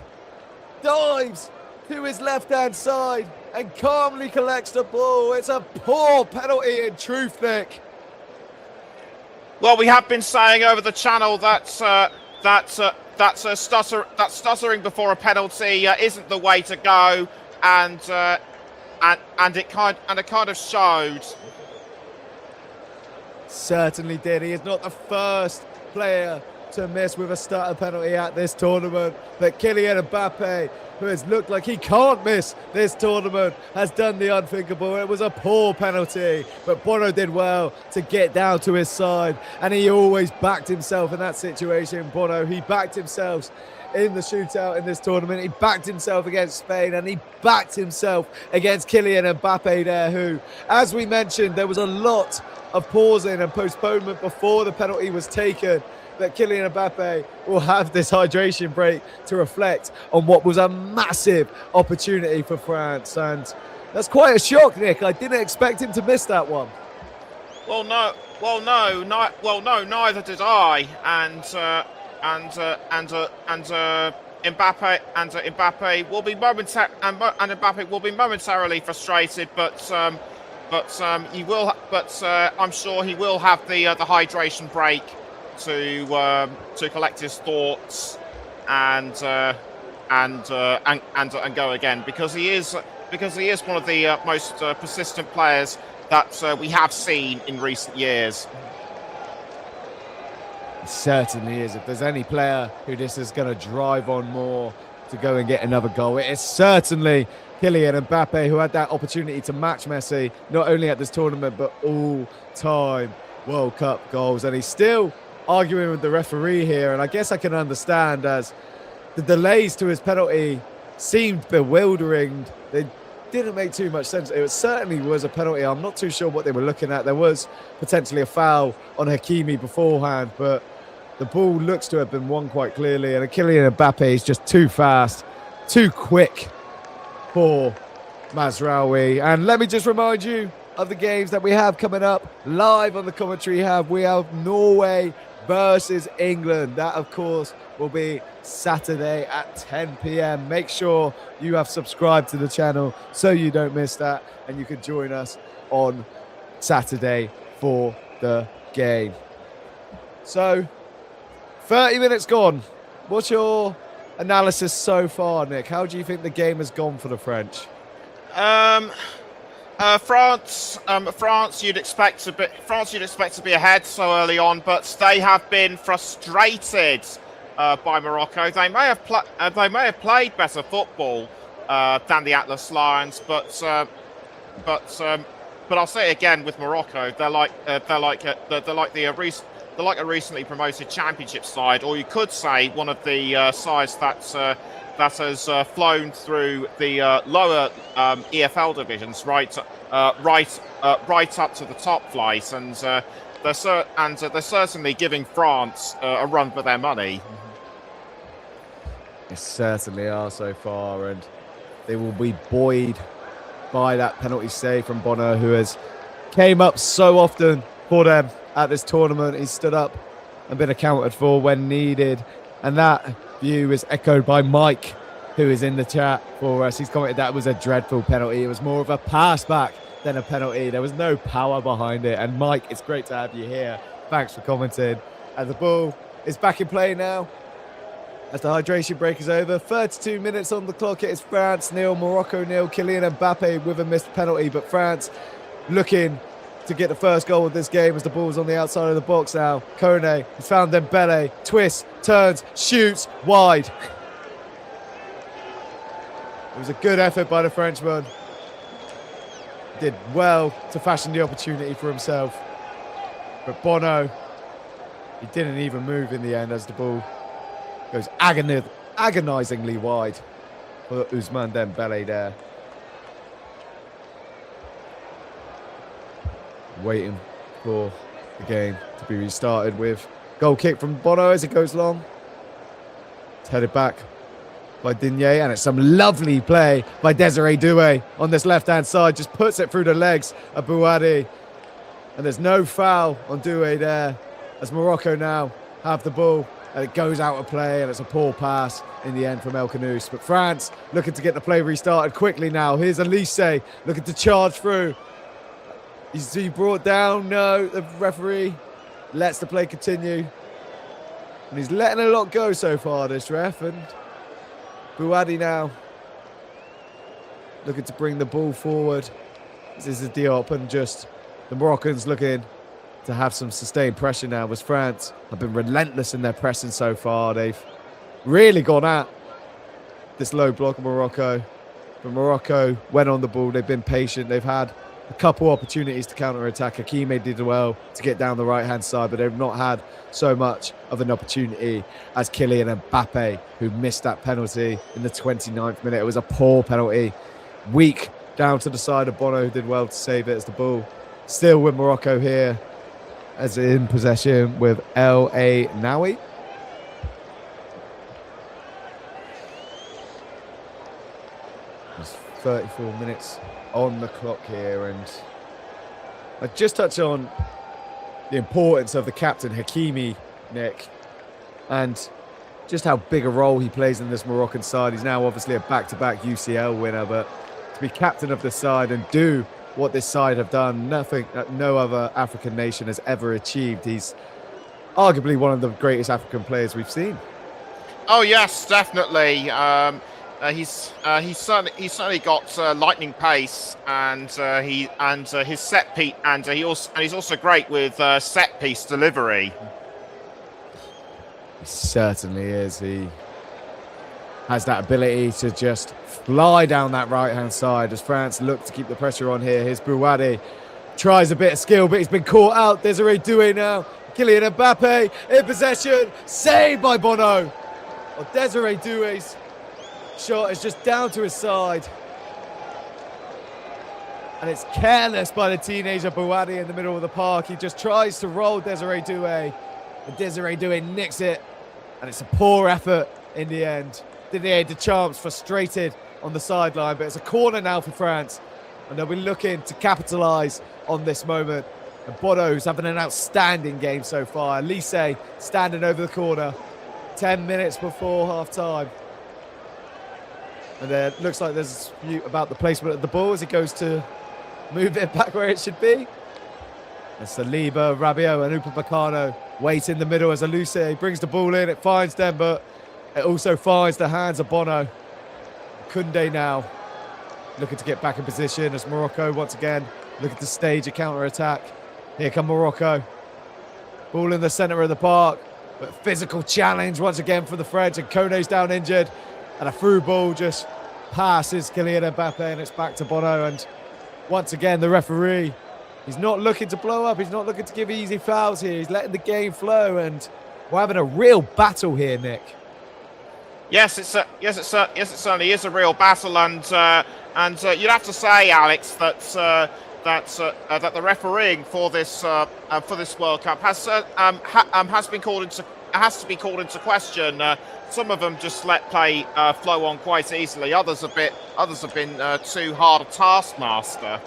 dives to his left-hand side, and calmly collects the ball. It's a poor penalty in truth, Nick. Well, we have been saying over the channel that stuttering before a penalty isn't the way to go, and it kind of showed. Certainly did. He is not the first player to miss with a stutter penalty at this tournament, but Kylian Mbappe, who has looked like he can't miss this tournament, has done the unthinkable. It was a poor penalty, but Bono did well to get down to his side, and he always backed himself in that situation. Bono, he backed himself in the shootout in this tournament. He backed himself against Spain, and he backed himself against Kylian Mbappe there, who, as we mentioned, there was a lot of pausing and postponement before the penalty was taken. That Kylian Mbappe will have this hydration break to reflect on what was a massive opportunity for France. And that's quite a shock, Nick. I didn't expect him to miss that one. No, neither did I. And Mbappe will be momentarily frustrated, but I'm sure he will have the hydration break to collect his thoughts and go again, because he is one of the most persistent players that we have seen in recent years. It certainly is. If there's any player who this is going to drive on more to go and get another goal, it is certainly Kylian Mbappe, who had that opportunity to match Messi, not only at this tournament, but all-time World Cup goals. And he's still arguing with the referee here. And I guess I can understand, as the delays to his penalty seemed bewildering. They didn't make too much sense. It certainly was a penalty. I'm not too sure what they were looking at. There was potentially a foul on Hakimi beforehand, but the ball looks to have been won quite clearly. And Kylian Mbappe is just too fast, too quick for Mazraoui. And let me just remind you of the games that we have coming up live on the commentary hub. We have Norway versus England. That, of course, will be Saturday at 10 p.m. Make sure you have subscribed to the channel so you don't miss that, and you can join us on Saturday for the game. So, 30 minutes gone. What's your analysis so far, Nick? How do you think the game has gone for the French? France, you'd expect to be ahead so early on, but they have been frustrated by Morocco. They may have played better football than the Atlas Lions, but I'll say it again with Morocco, they're like a recently promoted championship side, or you could say one of the sides that has flown through the lower EFL divisions, right up to the top flight, and they're certainly giving France a run for their money. They certainly are so far, and they will be buoyed by that penalty save from Bono, who has came up so often for them at this tournament. He's stood up and been accounted for when needed, and that view is echoed by Mike, who is in the chat for us. He's commented that was a dreadful penalty. It was more of a pass back than a penalty. There was no power behind it. And Mike, it's great to have you here. Thanks for commenting. And the ball is back in play now as the hydration break is over. 32 minutes on the clock. It is France 0, Morocco 0. Kylian Mbappe with a missed penalty, but France looking to get the first goal of this game as the ball's on the outside of the box now. Kone has found Dembele, twists, turns, shoots wide. It was a good effort by the Frenchman. Did well to fashion the opportunity for himself. But Bono, he didn't even move in the end as the ball goes agonizingly wide for Ousmane Dembele there. Waiting for the game to be restarted with goal kick from Bono as it goes long. It's headed back by Digne, and it's some lovely play by Desiree Doué on this left-hand side. Just puts it through the legs of Bouhaddi. And there's no foul on Doué there as Morocco now have the ball. And it goes out of play, and it's a poor pass in the end from El Khanous. But France looking to get the play restarted quickly now. Here's Elise looking to charge through. Is he brought down? No, the referee lets the play continue. And he's letting a lot go so far, this ref. And Bouhaddi now looking to bring the ball forward. This is Diop, and just the Moroccans looking to have some sustained pressure now, as France have been relentless in their pressing so far. They've really gone at this low block of Morocco. But Morocco went on the ball. They've been patient. They've had a couple opportunities to counter-attack. Hakimi did well to get down the right-hand side, but they've not had so much of an opportunity as Kylian Mbappe, who missed that penalty in the 29th minute. It was a poor penalty. Weak down to the side of Bono, who did well to save it as the ball still with Morocco here, as in possession with El Nawi. There's 34 minutes on the clock here, and I just touch on the importance of the captain Hakimi, Nick, and just how big a role he plays in this Moroccan side. He's now obviously a back-to-back UCL winner, but to be captain of the side and do what this side have done, nothing that no other African nation has ever achieved. He's arguably one of the greatest African players we've seen. Oh yes, definitely. He's certainly got lightning pace, and his set piece, and he's also great with set piece delivery. He certainly is. He has that ability to just fly down that right-hand side as France look to keep the pressure on here. Here's Bouadi. Tries a bit of skill, but he's been caught out. Desiree Doué now. Kylian Mbappe in possession. Saved by Bono. Well, Desiree Doué's shot is just down to his side. And it's careless by the teenager Bouadi in the middle of the park. He just tries to roll Desiree Doué. And Desiree Doué nicks it. And it's a poor effort in the end. Didier Deschamps frustrated on the sideline, but it's a corner now for France. And they'll be looking to capitalise on this moment. And Bono's having an outstanding game so far. Elise standing over the corner 10 minutes before half-time. And there looks like there's a dispute about the placement of the ball as he goes to move it back where it should be. And Saliba, Rabiot and Upamecano wait in the middle as Elise brings the ball in. It finds them, but it also finds the hands of Bono. Koundé now looking to get back in position as Morocco once again looking to stage a counter-attack. Here come Morocco. Ball in the centre of the park. But physical challenge once again for the French, and Koné's down injured. And a through ball just passes Kylian Mbappe, and it's back to Bono. And once again, the referee, he's not looking to blow up. He's not looking to give easy fouls here. He's letting the game flow, and we're having a real battle here, Nick. Yes, it certainly is a real battle, and you'd have to say, Alex, that the refereeing for this World Cup has to be called into question. Some of them just let play flow on quite easily. Others have been too hard a taskmaster.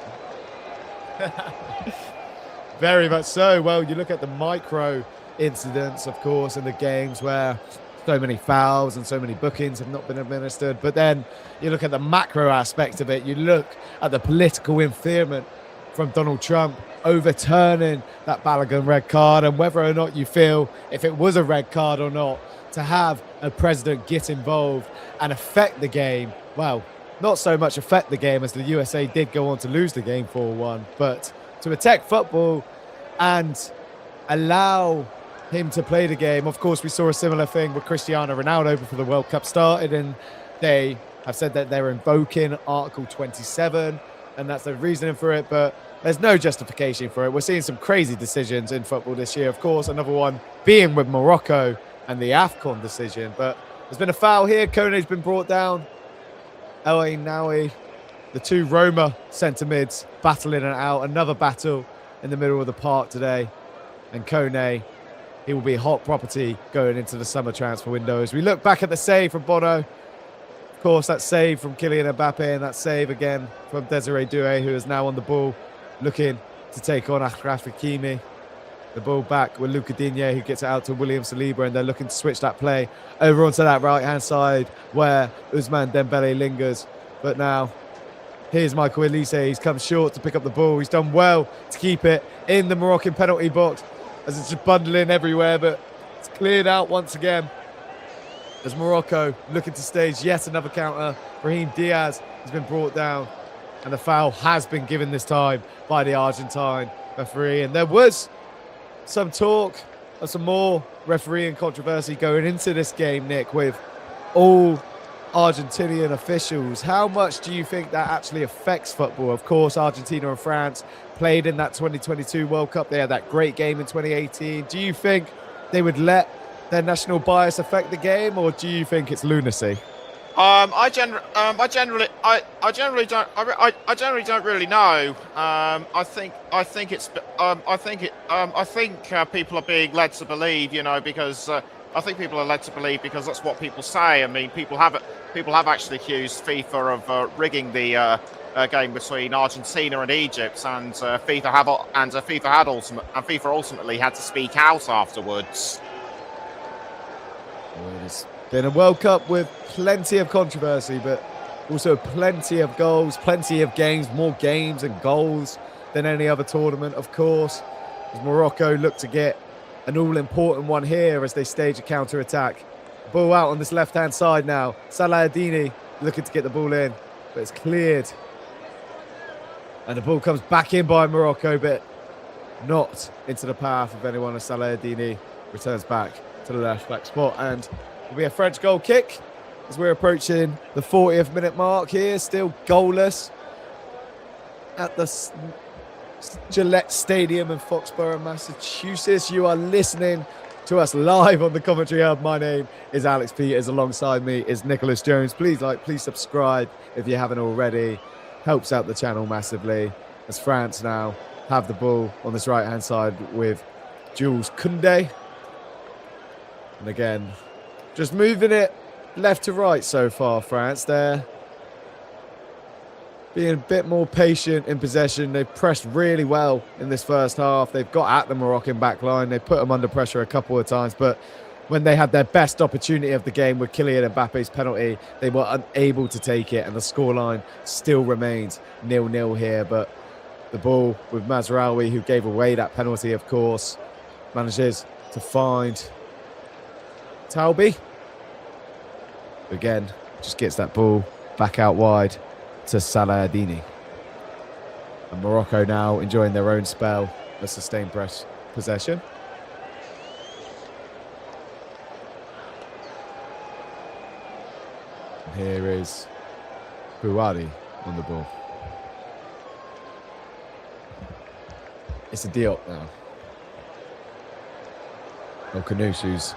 Very much so. Well, you look at the micro incidents, of course, in the games where so many fouls and so many bookings have not been administered. But then you look at the macro aspect of it. You look at the political interference from Donald Trump overturning that Balogun red card, and whether or not you feel if it was a red card or not, to have a president get involved and affect the game. Well, not so much affect the game as the USA did go on to lose the game 4-1, but to attack football and allow him to play the game. Of course, we saw a similar thing with Cristiano Ronaldo before the World Cup started, and they have said that they're invoking Article 27, and that's the reasoning for it, but there's no justification for it. We're seeing some crazy decisions in football this year. Of course, another one being with Morocco and the AFCON decision, but there's been a foul here. Koné's been brought down. El Ainaoui, the two Roma centre mids battling it out. Another battle in the middle of the park today, and Koné, he will be hot property going into the summer transfer window. As we look back at the save from Bono, of course, that save from Kylian Mbappe, and that save again from Desiree Doué, who is now on the ball, looking to take on Achraf Hakimi. The ball back with Luca Digne, who gets it out to William Saliba, and they're looking to switch that play over onto that right-hand side where Ousmane Dembele lingers. But now, here's Michael Elise. He's come short to pick up the ball. He's done well to keep it in the Moroccan penalty box as it's just bundling everywhere, but it's cleared out once again as Morocco looking to stage yet another counter. Brahim Diaz has been brought down, and the foul has been given this time by the Argentine referee. And there was some talk of some more refereeing controversy going into this game, Nick, with all Argentinian officials. How much do you think that actually affects football? Of course, Argentina and France played in that 2022 World Cup. They had that great game in 2018. Do you think they would let their national bias affect the game, or do you think it's lunacy? I generally don't really know. I think people are being led to believe, because I think people are led to believe because that's what people say. I mean, people have actually accused FIFA of rigging the game between Argentina and Egypt, and FIFA ultimately had to speak out afterwards. Well, it's been a World Cup with plenty of controversy, but also plenty of goals, plenty of games, more games and goals than any other tournament, of course, as Morocco look to get an all-important one here as they stage a counter-attack. Ball out on this left-hand side now. Salahadini looking to get the ball in, but it's cleared. And the ball comes back in by Morocco, but not into the path of anyone as Salahadini returns back to the left-back spot. And it'll be a French goal kick as we're approaching the 40th minute mark here. Still goalless at the Gillette Stadium in Foxborough, Massachusetts. You are listening to us live on the Commentary Hub. My name is Alex Peters. Alongside me is Nicholas Jones. Please like, please subscribe if you haven't already. Helps out the channel massively as France now have the ball on this right-hand side with Jules Koundé. And again, just moving it left to right so far, France. They're being a bit more patient in possession. They've pressed really well in this first half. They've got at the Moroccan back line. They put them under pressure a couple of times, but when they had their best opportunity of the game with Kylian Mbappe's penalty, they were unable to take it, and the scoreline still remains 0-0 here. But the ball with Mazraoui, who gave away that penalty, of course, manages to find Taubi. Again, just gets that ball back out wide to Salahadini. And Morocco now enjoying their own spell of sustained press possession. Here is Bouhaddi on the ball. It's a Diop now. El Khanouch, who's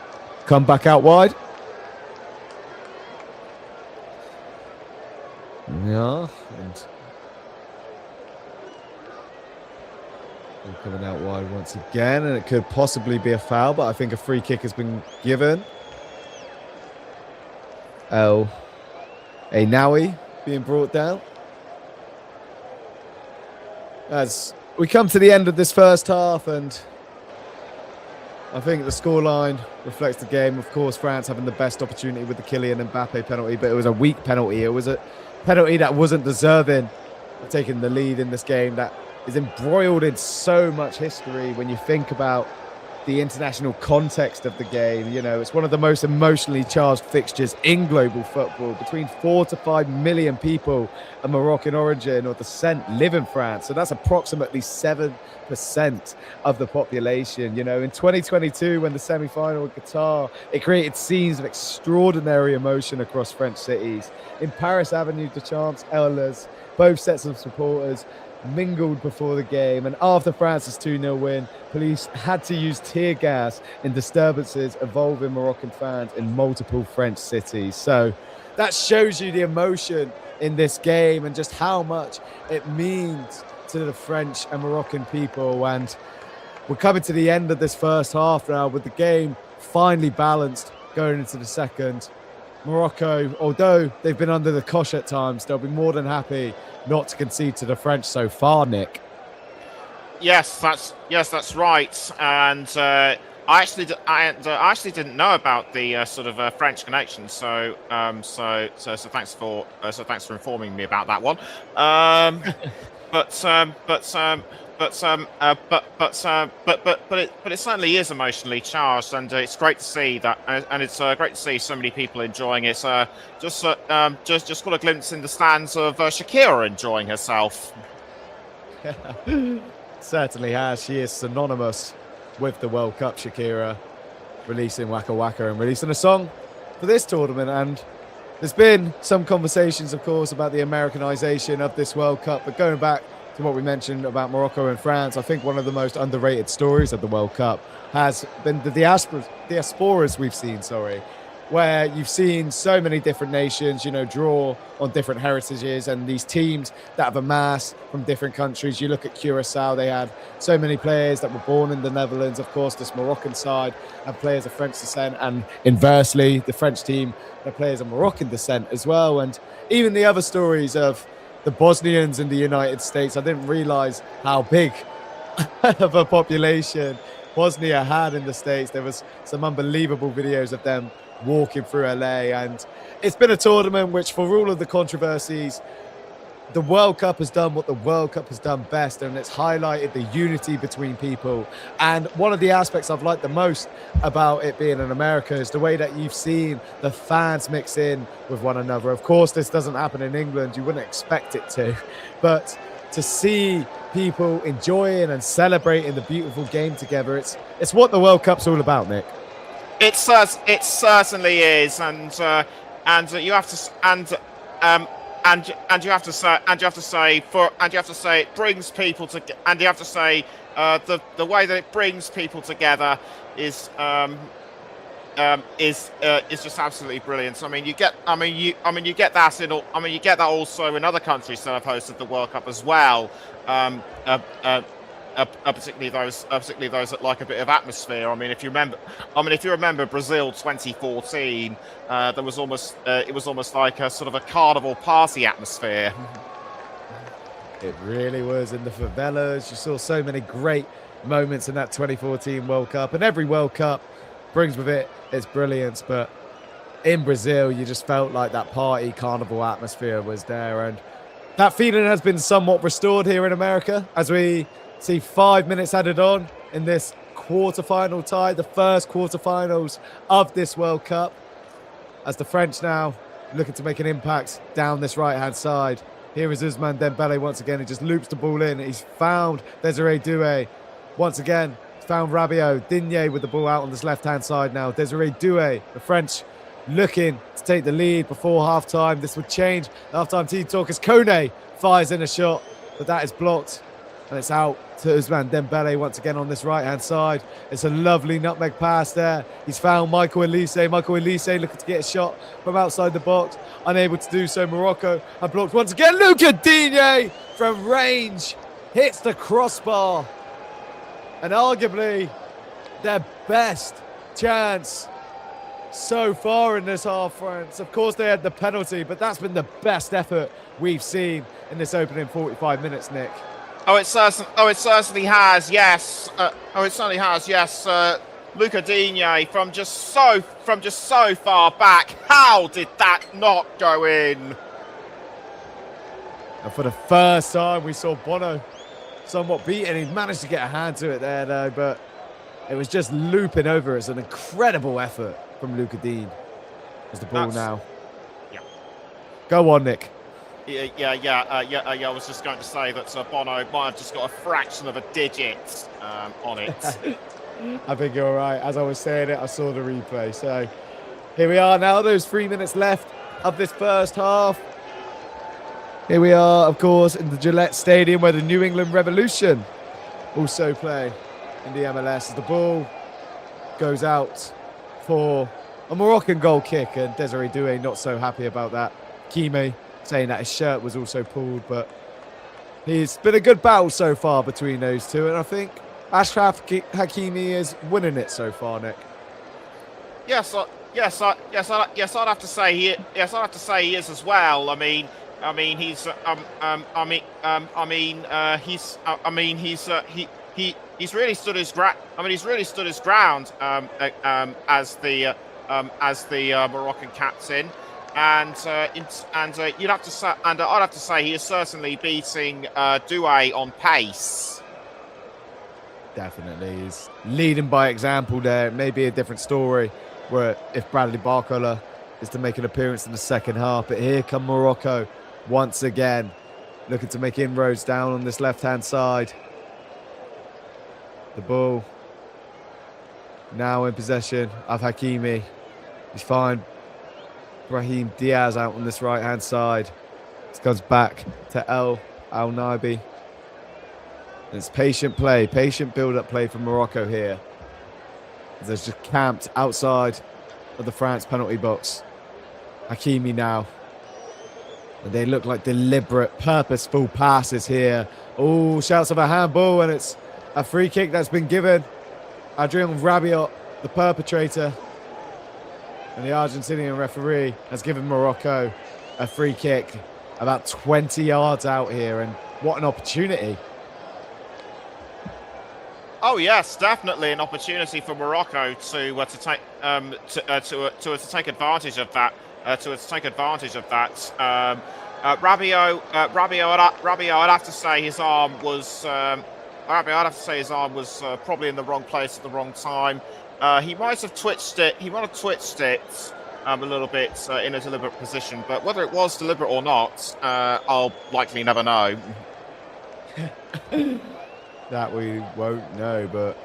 come back out wide. Yeah, and coming out wide once again, and it could possibly be a foul, but I think a free kick has been given. El Ainaoui being brought down. As we come to the end of this first half, and I think the scoreline reflects the game. Of course, France having the best opportunity with the Kylian Mbappe penalty, but it was a weak penalty. It was a penalty that wasn't deserving of taking the lead in this game, that is embroiled in so much history when you think about the international context of the game. You know, it's one of the most emotionally charged fixtures in global football. Between 4 to 5 million people of Moroccan origin or descent live in France. So that's approximately 7% of the population. You know, in 2022, when the semi-final in Qatar, it created scenes of extraordinary emotion across French cities. In Paris Avenue de Champs Elysees, both sets of supporters mingled before the game, and after France's 2-0 win, police had to use tear gas in disturbances involving Moroccan fans in multiple French cities. So that shows you the emotion in this game and just how much it means to the French and Moroccan people. And we're coming to the end of this first half now with the game finally balanced going into the second. Morocco, although they've been under the cosh at times, they'll be more than happy not to concede to the French so far, Nick. Yes, that's right. And I actually didn't know about the sort of French connection. So thanks for informing me about that one. But it certainly is emotionally charged, and it's great to see that, and it's great to see so many people enjoying it. Just got a glimpse in the stands of Shakira enjoying herself. Certainly has. She is synonymous with the World Cup, Shakira, releasing Waka Waka and releasing a song for this tournament. And there's been some conversations, of course, about the Americanization of this World Cup, but going back to what we mentioned about Morocco and France, I think one of the most underrated stories of the World Cup has been the diasporas we've seen, where you've seen so many different nations, you know, draw on different heritages, and these teams that have amassed from different countries. You look at Curacao, they had so many players that were born in the Netherlands. Of course, this Moroccan side have players of French descent, and inversely, the French team have players of Moroccan descent as well. And even the other stories of the Bosnians in the United States, I didn't realize how big of a population Bosnia had in the States. There was some unbelievable videos of them walking through LA, and it's been a tournament which, for all of the controversies, the World Cup has done what the World Cup has done best, and it's highlighted the unity between people. And one of the aspects I've liked the most about it being in America is the way that you've seen the fans mix in with one another. Of course, this doesn't happen in England. You wouldn't expect it to. But to see people enjoying and celebrating the beautiful game together, it's what the World Cup's all about, Nick. It certainly is, and you have to and you have to say it brings people to, and you have to say the way that it brings people together is just absolutely brilliant. You get that also in other countries that have hosted the World Cup as well. Particularly those that like a bit of atmosphere. If you remember Brazil 2014, it was almost like a sort of a carnival party atmosphere. It really was in the favelas. You saw so many great moments in that 2014 World Cup, and every World Cup brings with it its brilliance. But in Brazil, you just felt like that party carnival atmosphere was there, and that feeling has been somewhat restored here in America as we see 5 minutes added on in this quarter-final tie, the first quarter-finals of this World Cup, as the French now looking to make an impact down this right-hand side. Here is Ousmane Dembele once again. He just loops the ball in. He's found Desiree Doué. Once again, found Rabiot. Digne with the ball out on this left-hand side now. Desiree Doué, the French looking to take the lead before half-time. This would change the half-time team talk as Kone fires in a shot, but that is blocked. And it's out to Ousmane Dembele once again on this right-hand side. It's a lovely nutmeg pass there. He's found Michael Elise. Michael Elise looking to get a shot from outside the box. Unable to do so. Morocco have blocked once again. Luca Digne from range hits the crossbar. And arguably their best chance so far in this half, France. Of course, they had the penalty, but that's been the best effort we've seen in this opening 45 minutes, Nick. It certainly has. Yes. Yes. Luca Digne from just so far back. How did that not go in? And for the first time, we saw Bono somewhat beaten. He managed to get a hand to it there, though, but it was just looping over. It's an incredible effort from Luca Digne. As the ball now. Yeah. Go on, Nick. I was just going to say that Bono might have just got a fraction of a digit on it. I think you're right. As I was saying it, I saw the replay. So here we are now. There's 3 minutes left of this first half. Here we are, of course, in the Gillette Stadium where the New England Revolution also play in the MLS. As the ball goes out for a Moroccan goal kick, and Desiree Doué not so happy about that. Kimi saying that his shirt was also pulled, but it's been a good battle so far between those two, and I think Achraf Hakimi is winning it so far, Nick. Yes, I'd have to say he is as well. He's really stood his ground. He's really stood his ground as the Moroccan captain. And I'd have to say he is certainly beating Doué on pace. Definitely, he's leading by example there. It may be a different story where if Bradley Barcola is to make an appearance in the second half, but here come Morocco once again, looking to make inroads down on this left-hand side. The ball now in possession of Hakimi. He's fine. Brahim Diaz out on this right-hand side. This comes back to El Al-Nabi. It's patient play, patient build-up play from Morocco here. They're just camped outside of the France penalty box. Hakimi now. And they look like deliberate, purposeful passes here. Oh, shouts of a handball, and it's a free kick that's been given. Adrien Rabiot, the perpetrator. And the Argentinian referee has given Morocco a free kick about 20 yards out here. And what an opportunity. Oh yes, definitely an opportunity for Morocco to take advantage of that. Rabiot, I'd have to say his arm was. I'd have to say his arm was probably in the wrong place at the wrong time. He might have twitched it. He might have twitched it a little bit in a deliberate position, but whether it was deliberate or not, I'll likely never know. That we won't know, but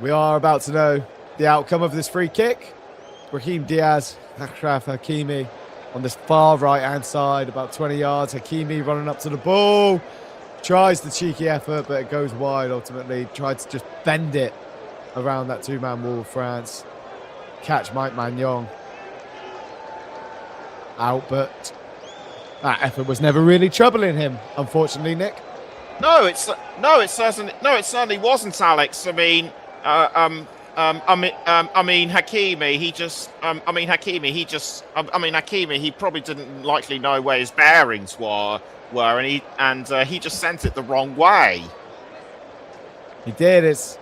we are about to know the outcome of this free kick. Raheem Diaz, Achraf Hakimi on this far right-hand side, about 20 yards. Hakimi running up to the ball. Tries the cheeky effort, but it goes wide ultimately. Tried to just bend it around that two-man wall of France. Catch Mike Maignan out, but that effort was never really troubling him, unfortunately, Nick. No, it certainly wasn't, Alex. I mean, Hakimi. He probably didn't likely know where his bearings were, and he just sent it the wrong way. He did. It's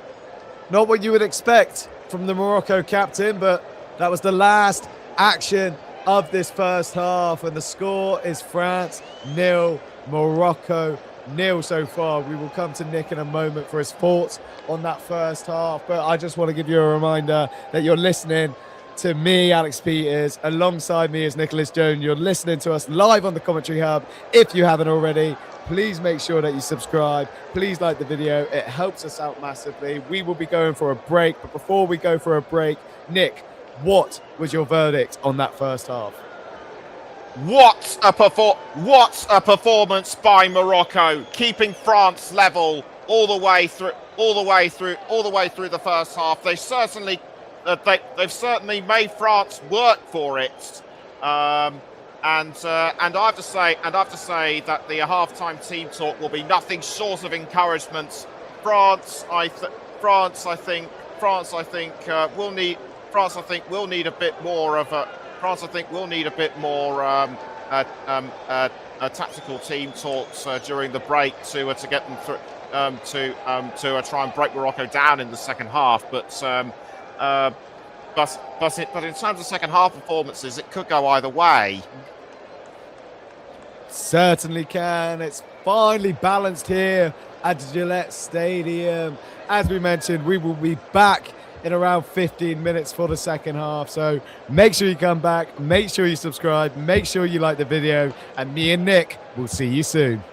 not what you would expect from the Morocco captain, but that was the last action of this first half, and the score is France 0, Morocco 0 so far. We will come to Nick in a moment for his thoughts on that first half, but I just want to give you a reminder that you're listening to me, Alex Peters. Alongside me is Nicholas Jones. You're listening to us live on the Commentary Hub. If you haven't already, please make sure that you subscribe. Please like the video. It helps us out massively. We will be going for a break, but before we go for a break, Nick, what was your verdict on that first half? What a performance by Morocco, keeping France level all the way through the first half. They've certainly made France work for it. And I have to say that the halftime team talk will be nothing short of encouragement. France, I think, will need a bit more of a. France, I think, will need a bit more tactical team talks during the break to get them through to try and break Morocco down in the second half. But in terms of second half performances, it could go either way. Certainly can. It's finally balanced here at Gillette Stadium. As we mentioned, we will be back in around 15 minutes for the second half. So make sure you come back, make sure you subscribe, make sure you like the video, and me and Nick will see you soon.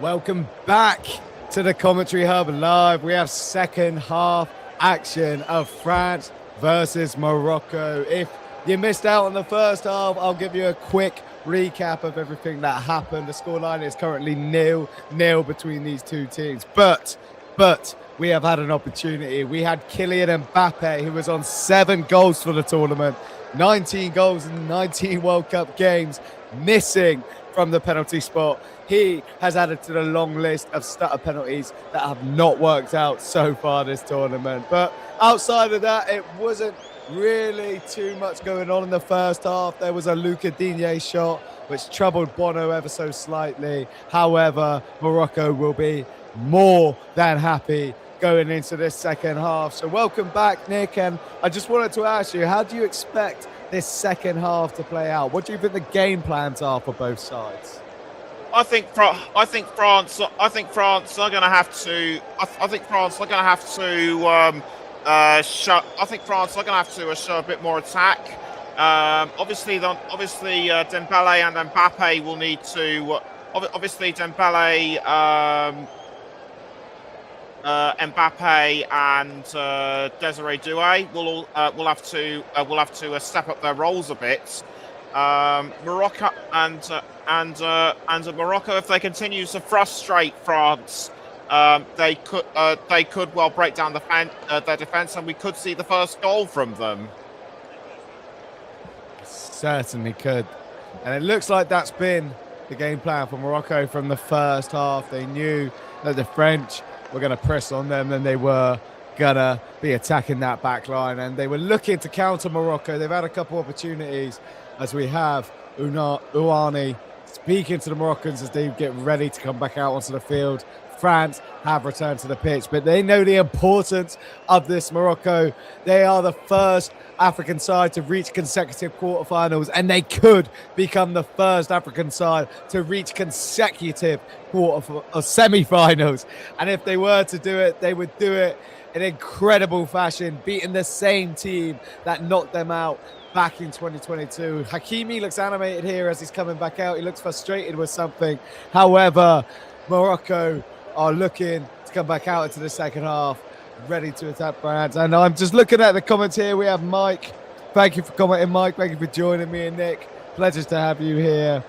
Welcome back to the Commentary Hub Live. We have second half action of France versus Morocco. If you missed out on the first half, I'll give you a quick recap of everything that happened. The scoreline is currently 0-0 between these two teams. But we have had an opportunity. We had Kylian Mbappe, who was on 7 goals for the tournament, 19 goals in 19 World Cup games, missing from the penalty spot. He has added to the long list of stutter penalties that have not worked out so far this tournament. But outside of that, it wasn't really too much going on in the first half. There was a Luca Digne shot, which troubled Bono ever so slightly. However, Morocco will be more than happy going into this second half. So welcome back, Nick. And I just wanted to ask you, how do you expect this second half to play out? What do you think the game plans are for both sides? I think France are going to have to. I think France are going to have to show a bit more attack. Obviously, Dembele and Mbappe will need to. Obviously, Dembele, Mbappe, and Desiree Doué will have to step up their roles a bit. Morocco and Morocco, if they continue to frustrate France, they could well break down their defense, and we could see the first goal from them. Certainly could. And it looks like that's been the game plan for Morocco from the first half. They knew that the French were going to press on them, and they were going to be attacking that back line, and they were looking to counter Morocco. They've had a couple opportunities, as we have Ouani speaking to the Moroccans as they get ready to come back out onto the field. France have returned to the pitch, but they know the importance of this Morocco. They are the first African side to reach consecutive quarterfinals, and they could become the first African side to reach consecutive semi-finals. And if they were to do it, they would do it in incredible fashion, beating the same team that knocked them out back in 2022. Hakimi looks animated here as he's coming back out. He looks frustrated with something. However, Morocco are looking to come back out into the second half, ready to attack France. And I'm just looking at the comments here. We have Mike. Thank you for commenting, Mike. Thank you for joining me and Nick. Pleasure to have you here.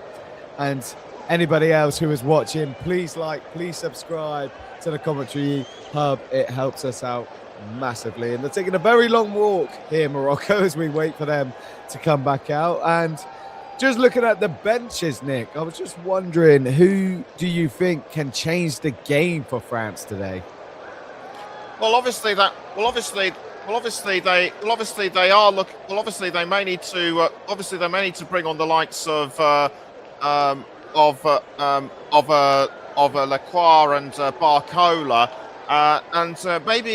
And anybody else who is watching, please like, please subscribe to the Commentary Hub. It helps us out massively. And they're taking a very long walk here, Morocco, as we wait for them to come back out. And just looking at the benches, Nick, I was just wondering, who do you think can change the game for France today? Well, obviously they may need to bring on the likes of Lacroix and Barcola, and maybe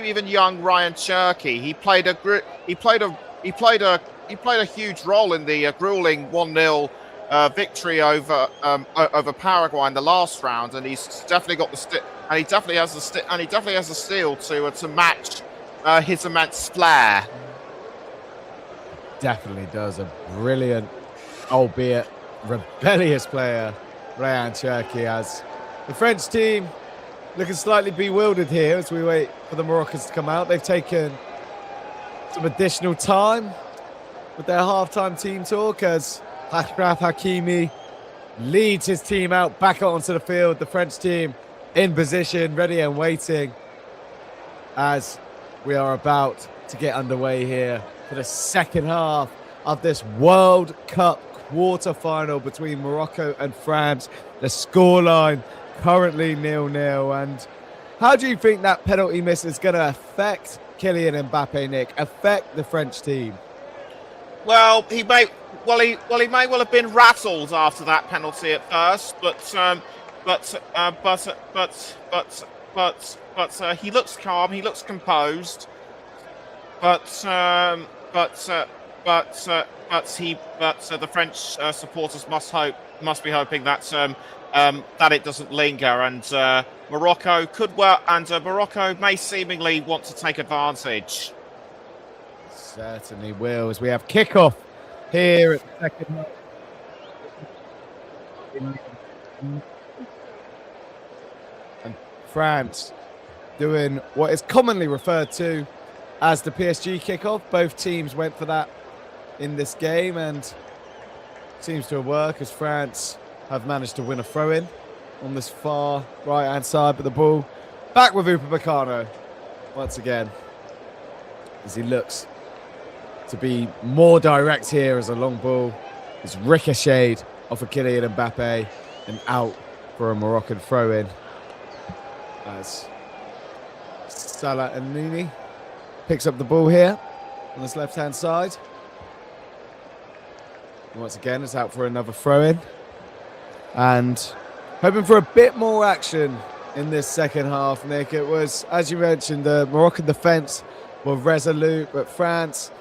even young Ryan Cherky. He played a huge role in the grueling 1-0 victory over Paraguay in the last round, and he's definitely got the he definitely has the steal to match his immense flair. Definitely does. A brilliant, albeit rebellious player, Ryan Cherky, as the French team looking slightly bewildered here as we wait for the Moroccans to come out. They've taken some additional time with their halftime team talk as Achraf Hakimi leads his team out back out onto the field. The French team in position, ready and waiting as we are about to get underway here for the second half of this World Cup quarter-final between Morocco and France. The scoreline currently 0-0. And how do you think that penalty miss is going to affect Kylian Mbappe, Nick, affect the French team? Well, he may well have been rattled after that penalty at first, but he looks calm, he looks composed, but the French supporters must be hoping that it doesn't linger, and Morocco may seemingly want to take advantage. Certainly will, as we have kickoff here at the second half. France doing what is commonly referred to as the PSG kickoff. Both teams went for that in this game, and seems to work as France have managed to win a throw-in on this far right-hand side, but the ball back with Upamecano once again, as he looks to be more direct here as a long ball is ricocheted off of Kylian Mbappe and out for a Moroccan throw-in as Salah and Nini picks up the ball here on this left-hand side. Once again, it's out for another throw-in. And hoping for a bit more action in this second half, Nick. It was, as you mentioned, the Moroccan defence were resolute, but France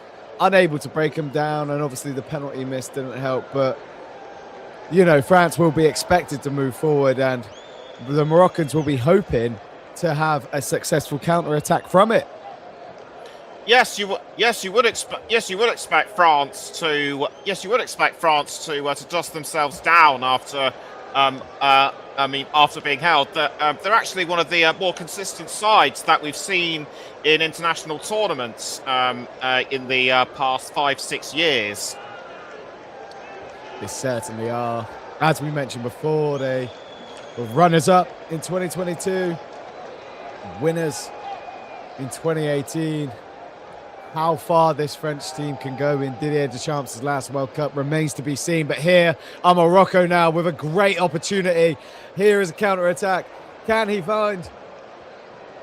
unable to break them down. And obviously the penalty miss didn't help. But, you know, France will be expected to move forward, and the Moroccans will be hoping to have a successful counter-attack from it. Yes, you would expect France to dust themselves down after after being held. They're actually one of the more consistent sides that we've seen in international tournaments in the past 5-6 years. They certainly are. As we mentioned before, they were runners-up in 2022, winners in 2018. How far this French team can go in Didier Deschamps' last World Cup remains to be seen. But here are Morocco now with a great opportunity. Here is a counter-attack. Can he find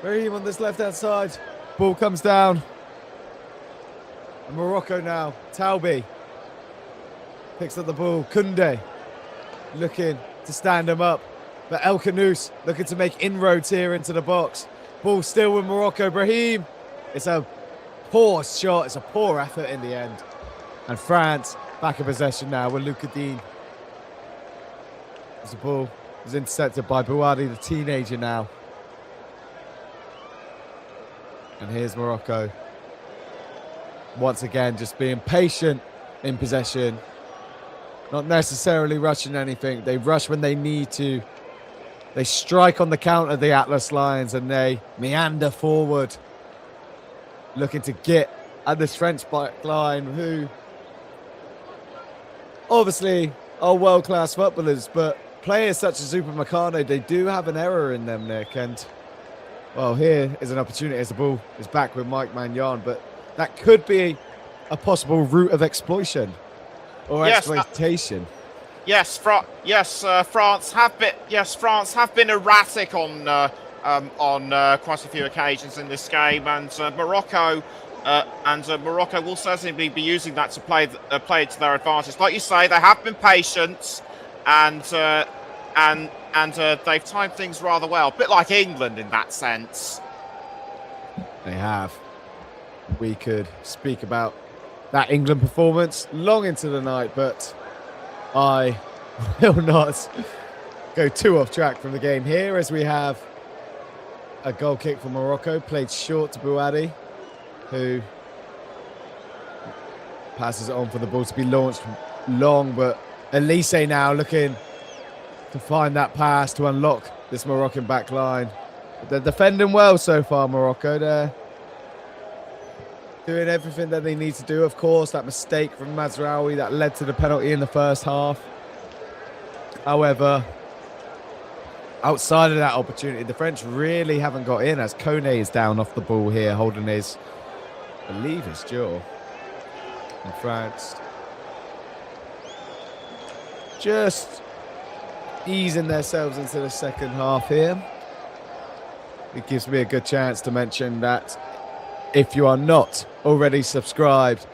Brahim on this left-hand side? Ball comes down. And Morocco now. Taubi picks up the ball. Koundé looking to stand him up. But El Khanous looking to make inroads here into the box. Ball still with Morocco. Brahim. It's a poor shot. It's a poor effort in the end. And France back in possession now with Luka Dean. As the ball is intercepted by Bouhaddi, the teenager now. And here's Morocco. Once again, just being patient in possession. Not necessarily rushing anything. They rush when they need to. They strike on the counter, the Atlas Lions, and they meander forward, looking to get at this French back line, who obviously are world-class footballers, but players such as Upamecano, they do have an error in them, Nick. And, well, here is an opportunity as the ball is back with Mike Maignan, but that could be a possible route of exploition or exploitation. Yes, France have been erratic on quite a few occasions in this game, and Morocco will certainly be using that to play it to their advantage. Like you say, they have been patient, and they've timed things rather well, a bit like England in that sense. They have. We could speak about that England performance long into the night, but I will not go too off track from the game here, as we have a goal kick for Morocco, played short to Bouhaddi, who passes it on for the ball to be launched long, but Elise now looking to find that pass to unlock this Moroccan back line. But they're defending well so far, Morocco. They're doing everything that they need to do. Of course, that mistake from Mazraoui that led to the penalty in the first half. However, outside of that opportunity, the French really haven't got in, as Kone is down off the ball here, holding his, I believe, his jaw. And France just easing themselves into the second half here. It gives me a good chance to mention that if you are not already subscribed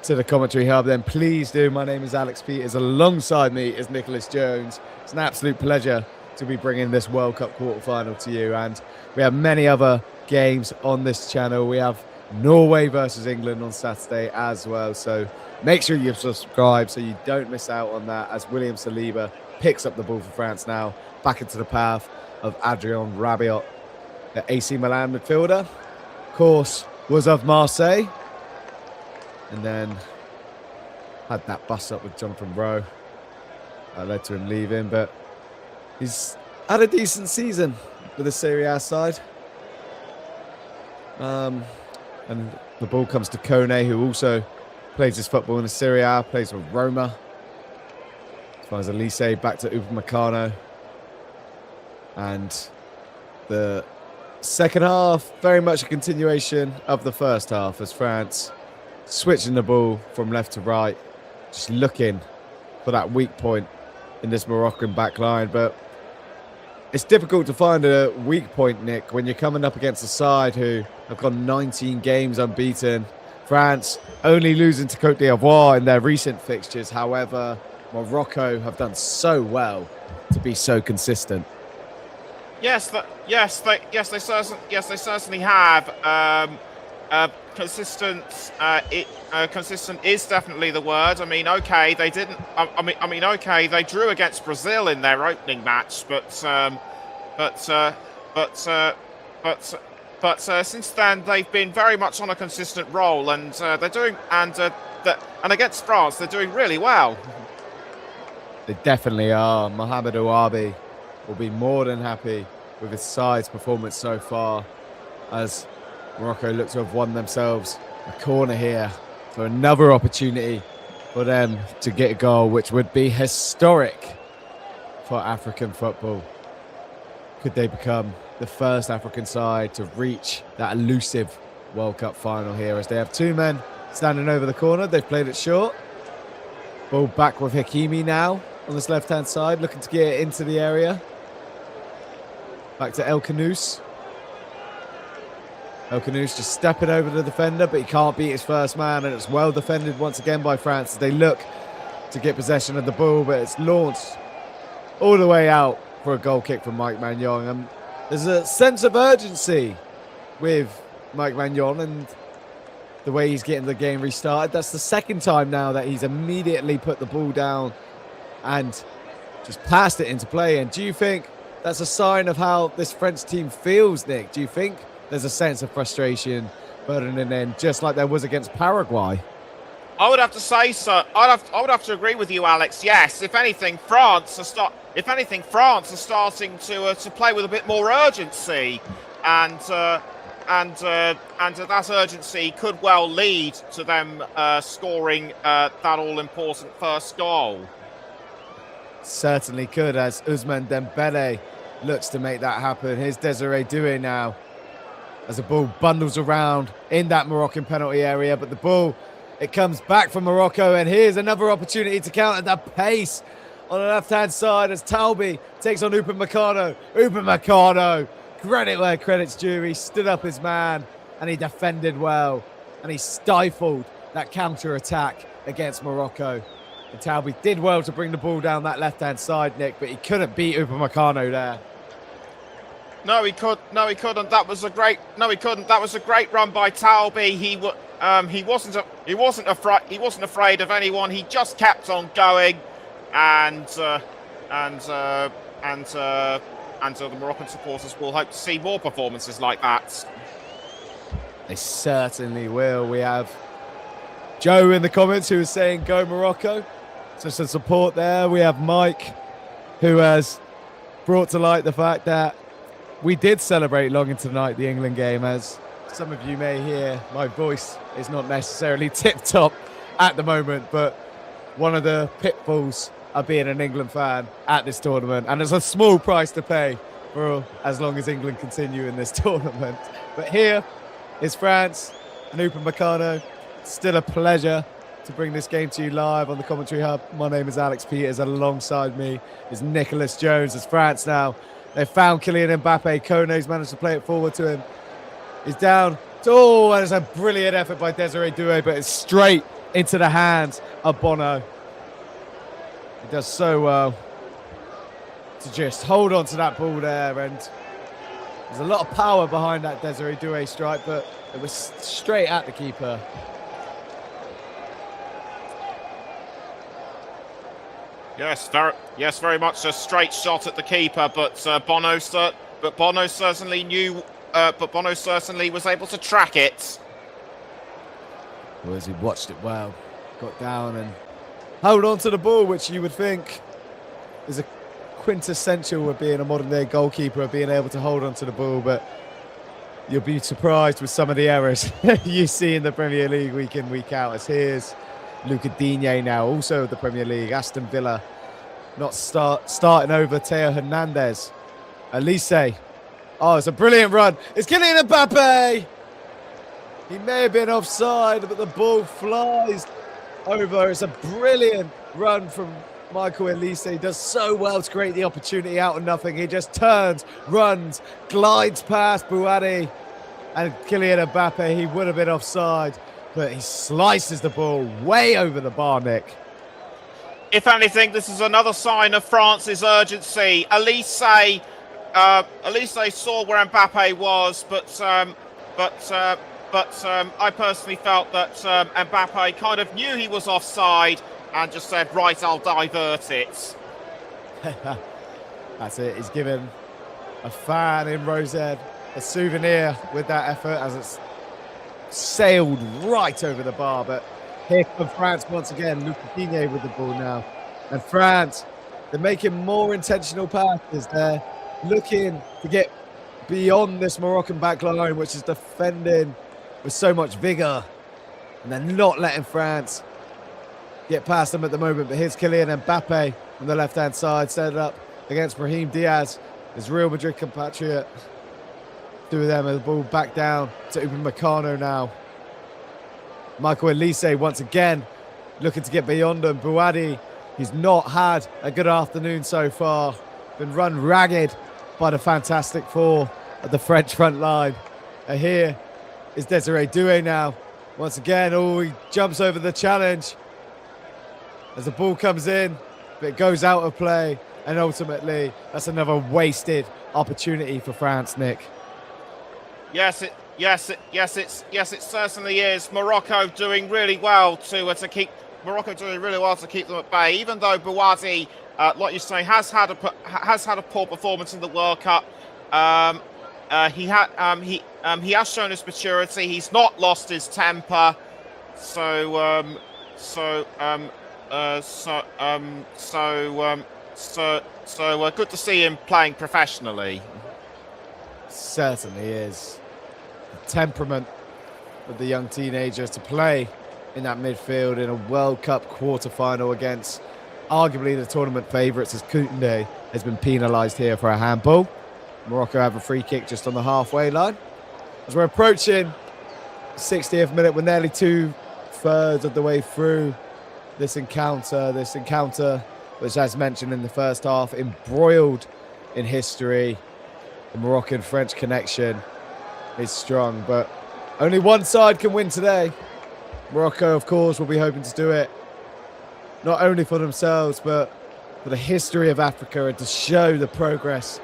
to the Commentary Hub, then please do. My name is Alex Peters. Alongside me is Nicholas Jones. It's an absolute pleasure to be bringing this World Cup quarterfinal to you, and we have many other games on this channel. We have Norway versus England on Saturday as well, so make sure you subscribe so you don't miss out on that, as William Saliba picks up the ball for France now, back into the path of Adrien Rabiot, the AC Milan midfielder. Of course, was of Marseille, and then had that bust up with Jonathan Rowe that led to him leaving, but he's had a decent season with the Serie A side. And the ball comes to Kone, who also plays his football in the Serie A, plays with Roma. Finds Elise back to Upamecano. And the second half, very much a continuation of the first half as France switching the ball from left to right, just looking for that weak point in this Moroccan back line. But it's difficult to find a weak point, Nick, when you're coming up against a side who have gone 19 games unbeaten. France only losing to Côte d'Ivoire in their recent fixtures. However, Morocco have done so well to be so consistent. Yes, they certainly have. Consistent. Consistent is definitely the word. I mean, okay, they didn't. Okay, they drew against Brazil in their opening match, but since then they've been very much on a consistent roll, and they're doing and against France they're doing really well. They definitely are. Mohamed Ouabi will be more than happy with his side's performance so far, as Morocco look to have won themselves a corner here for another opportunity for them to get a goal, which would be historic for African football. Could they become the first African side to reach that elusive World Cup final here, as they have two men standing over the corner. They've played it short. Ball back with Hakimi now on this left-hand side, looking to get it into the area. Back to El Khanous. El Khanous just stepping over the defender, but he can't beat his first man, and it's well defended once again by France as they look to get possession of the ball, but it's launched all the way out for a goal kick from Mike Maignan. And there's a sense of urgency with Mike Maignan and the way he's getting the game restarted. That's the second time now that he's immediately put the ball down and just passed it into play. And do you think that's a sign of how this French team feels, Nick? Do you think there's a sense of frustration burdening in, just like there was against Paraguay? I would have to say so. I would have to agree with you, Alex. Yes, if anything, France are starting to play with a bit more urgency, and that urgency could well lead to them scoring that all-important first goal. Certainly could, as Ousmane Dembele looks to make that happen. Here's Desiree Doué now, as the ball bundles around in that Moroccan penalty area, but the ball, it comes back from Morocco, and here's another opportunity to counter the pace on the left-hand side as Talbi takes on Upamecano. Upamecano, credit where credit's due. He stood up his man, and he defended well, and he stifled that counter-attack against Morocco. And Talbi did well to bring the ball down that left-hand side, Nick, but he couldn't beat Upamecano there. No, he couldn't. That was a great. No, he couldn't. That was a great run by Talbi. He wasn't afraid of anyone. He just kept on going, and the Moroccan supporters will hope to see more performances like that. They certainly will. We have Joe in the comments who is saying go Morocco. So some support there. We have Mike, who has brought to light the fact that we did celebrate long into the night the England game. As some of you may hear, my voice is not necessarily tip-top at the moment, but one of the pitfalls of being an England fan at this tournament, and there's a small price to pay for as long as England continue in this tournament. But here is France and Upamecano. Still a pleasure to bring this game to you live on the Commentary Hub. My name is Alex Peters, and alongside me is Nicholas Jones. As France now, they've found Kylian Mbappe. Kone's managed to play it forward to him. He's down. Oh, and it's a brilliant effort by Desiree Doué, but it's straight into the hands of Bono. He does so well to just hold on to that ball there, and there's a lot of power behind that Desiree Doué strike, but it was straight at the keeper. Yes, very much a straight shot at the keeper, but Bono certainly knew. But Bono certainly was able to track it. Well, as he watched it well, got down and held on to the ball, which you would think is quintessential of being a modern day goalkeeper, of being able to hold on to the ball, but you'll be surprised with some of the errors you see in the Premier League week in, week out. As here's Luca Digne now, also of the Premier League, Aston Villa, not starting over Theo Hernandez. Elise. Oh, it's a brilliant run. It's Kylian Mbappe. He may have been offside, but the ball flies over. It's a brilliant run from Michael Elise. He does so well to create the opportunity out of nothing. He just turns, runs, glides past Bouhaddi and Kylian Mbappe. He would have been offside, but he slices the ball way over the bar, Nick. If anything, this is another sign of France's urgency. Elise saw where Mbappe was, but I personally felt that Mbappe kind of knew he was offside and just said, right, I'll divert it. That's it. He's given a fan in Rosette a souvenir with that effort as it's sailed right over the bar. But here comes France once again. Luca Digne with the ball now. And France, they're making more intentional passes. They're looking to get beyond this Moroccan back line, which is defending with so much vigor. And they're not letting France get past them at the moment. But here's Kylian Mbappe on the left-hand side, set it up against Brahim Diaz, his Real Madrid compatriot. Two of them, and the ball back down to Upamecano now. Michael Elise once again looking to get beyond him. Bouhaddi, he's not had a good afternoon so far. Been run ragged by the Fantastic Four at the French front line. And here is Desiree Doué now. Once again, he jumps over the challenge as the ball comes in, but it goes out of play. And ultimately, that's another wasted opportunity for France, Nick. Yes, it certainly is. Morocco doing really well to keep them at bay. Even though Bouhaddi, like you say, has had a poor performance in the World Cup. He has shown his maturity. He's not lost his temper. So good to see him playing professionally. Certainly is. The temperament of the young teenagers to play in that midfield in a World Cup quarter-final against arguably the tournament favourites, as Koundé has been penalised here for a handball. Morocco have a free kick just on the halfway line. As we're approaching 60th minute, we're nearly 2/3 of the way through this encounter, which, as mentioned in the first half, embroiled in history. The Moroccan-French connection is strong, but only one side can win today. Morocco, of course, will be hoping to do it not only for themselves, but for the history of Africa and to show the progress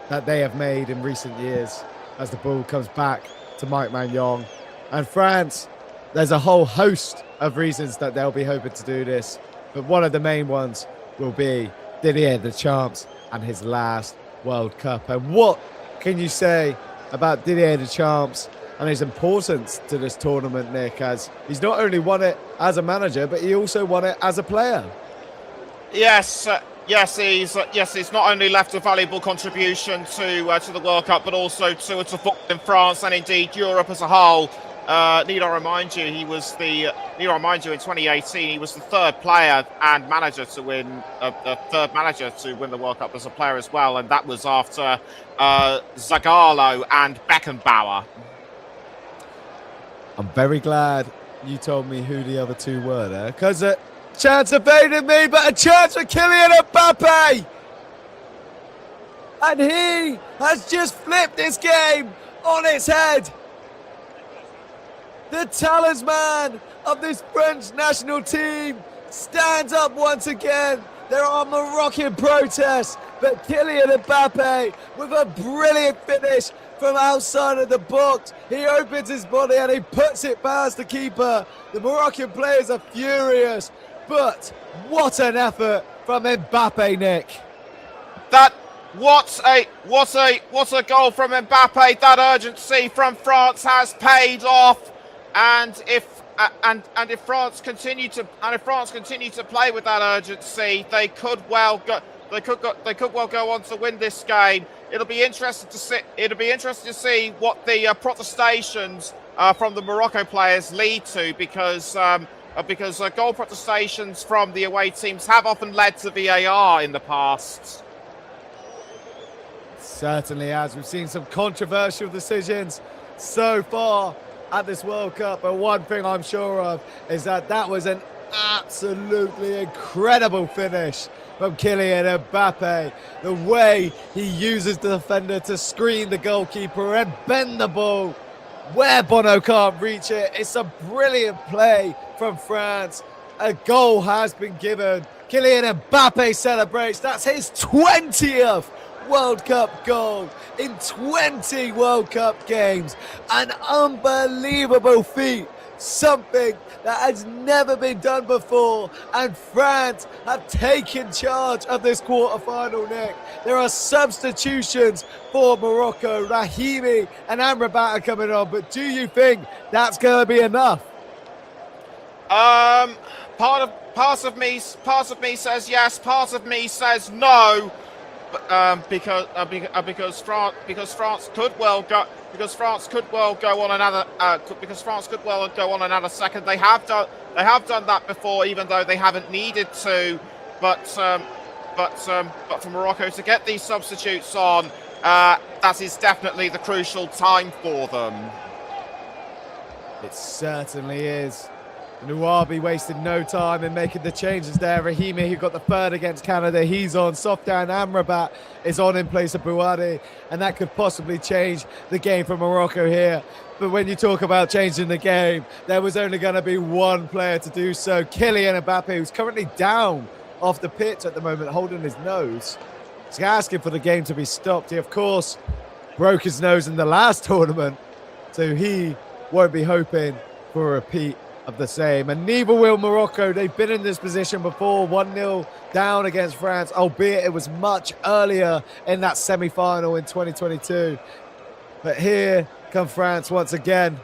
that they have made in recent years as the ball comes back to Mike Maignan. And France, there's a whole host of reasons that they'll be hoping to do this, but one of the main ones will be Didier Deschamps and his last World Cup. And what can you say about Didier Deschamps and his importance to this tournament, Nick, as he's not only won it as a manager, but he also won it as a player? Yes, he's not only left a valuable contribution to the World Cup, but also to football in France and indeed Europe as a whole. Need I remind you, in 2018, he was the third player and manager to win the World Cup as a player as well, and that was after Zagallo and Beckenbauer. I'm very glad you told me who the other two were there, because a chance evaded me, but a chance for Kylian Mbappe! And he has just flipped this game on its head. The talisman of this French national team stands up once again. There are Moroccan protests, but Kylian Mbappe with a brilliant finish from outside of the box. He opens his body and he puts it past the keeper. The Moroccan players are furious, but what an effort from Mbappe, Nick. What a goal from Mbappe. That urgency from France has paid off. And if France continue to play with that urgency, they could well They could well go on to win this game. It'll be interesting to see. It'll be interesting to see what the protestations from the Morocco players lead to, because goal protestations from the away teams have often led to VAR in the past. Certainly has. We've seen some controversial decisions so far at this World Cup, but one thing I'm sure of is that was an absolutely incredible finish from Kylian Mbappe. The way he uses the defender to screen the goalkeeper and bend the ball where Bono can't reach it. It's a brilliant play from France. A goal has been given. Kylian Mbappe celebrates. That's his 20th World Cup goal in 20 World Cup games. An unbelievable feat. Something that has never been done before, and France have taken charge of this quarter-final, Nick. There are substitutions for Morocco. Rahimi and Amrabat are coming on, but do you think that's going to be enough? Part of me says yes, part of me says no, because France could well go on another second. They have done that before, even though they haven't needed to. But for Morocco to get these substitutes on, that is definitely the crucial time for them. It certainly is. Nuabi wasted no time in making the changes there. Rahimi, who got the third against Canada, he's on. Softan Amrabat is on in place of Bouhaddi, and that could possibly change the game for Morocco here. But when you talk about changing the game, there was only going to be one player to do so. Kylian Mbappe, who's currently down off the pitch at the moment, holding his nose. He's asking for the game to be stopped. He, of course, broke his nose in the last tournament, so he won't be hoping for a repeat of the same, and neither will Morocco. They've been in this position before, 1-0 down against France, albeit it was much earlier in that semi-final in 2022. But here come France once again,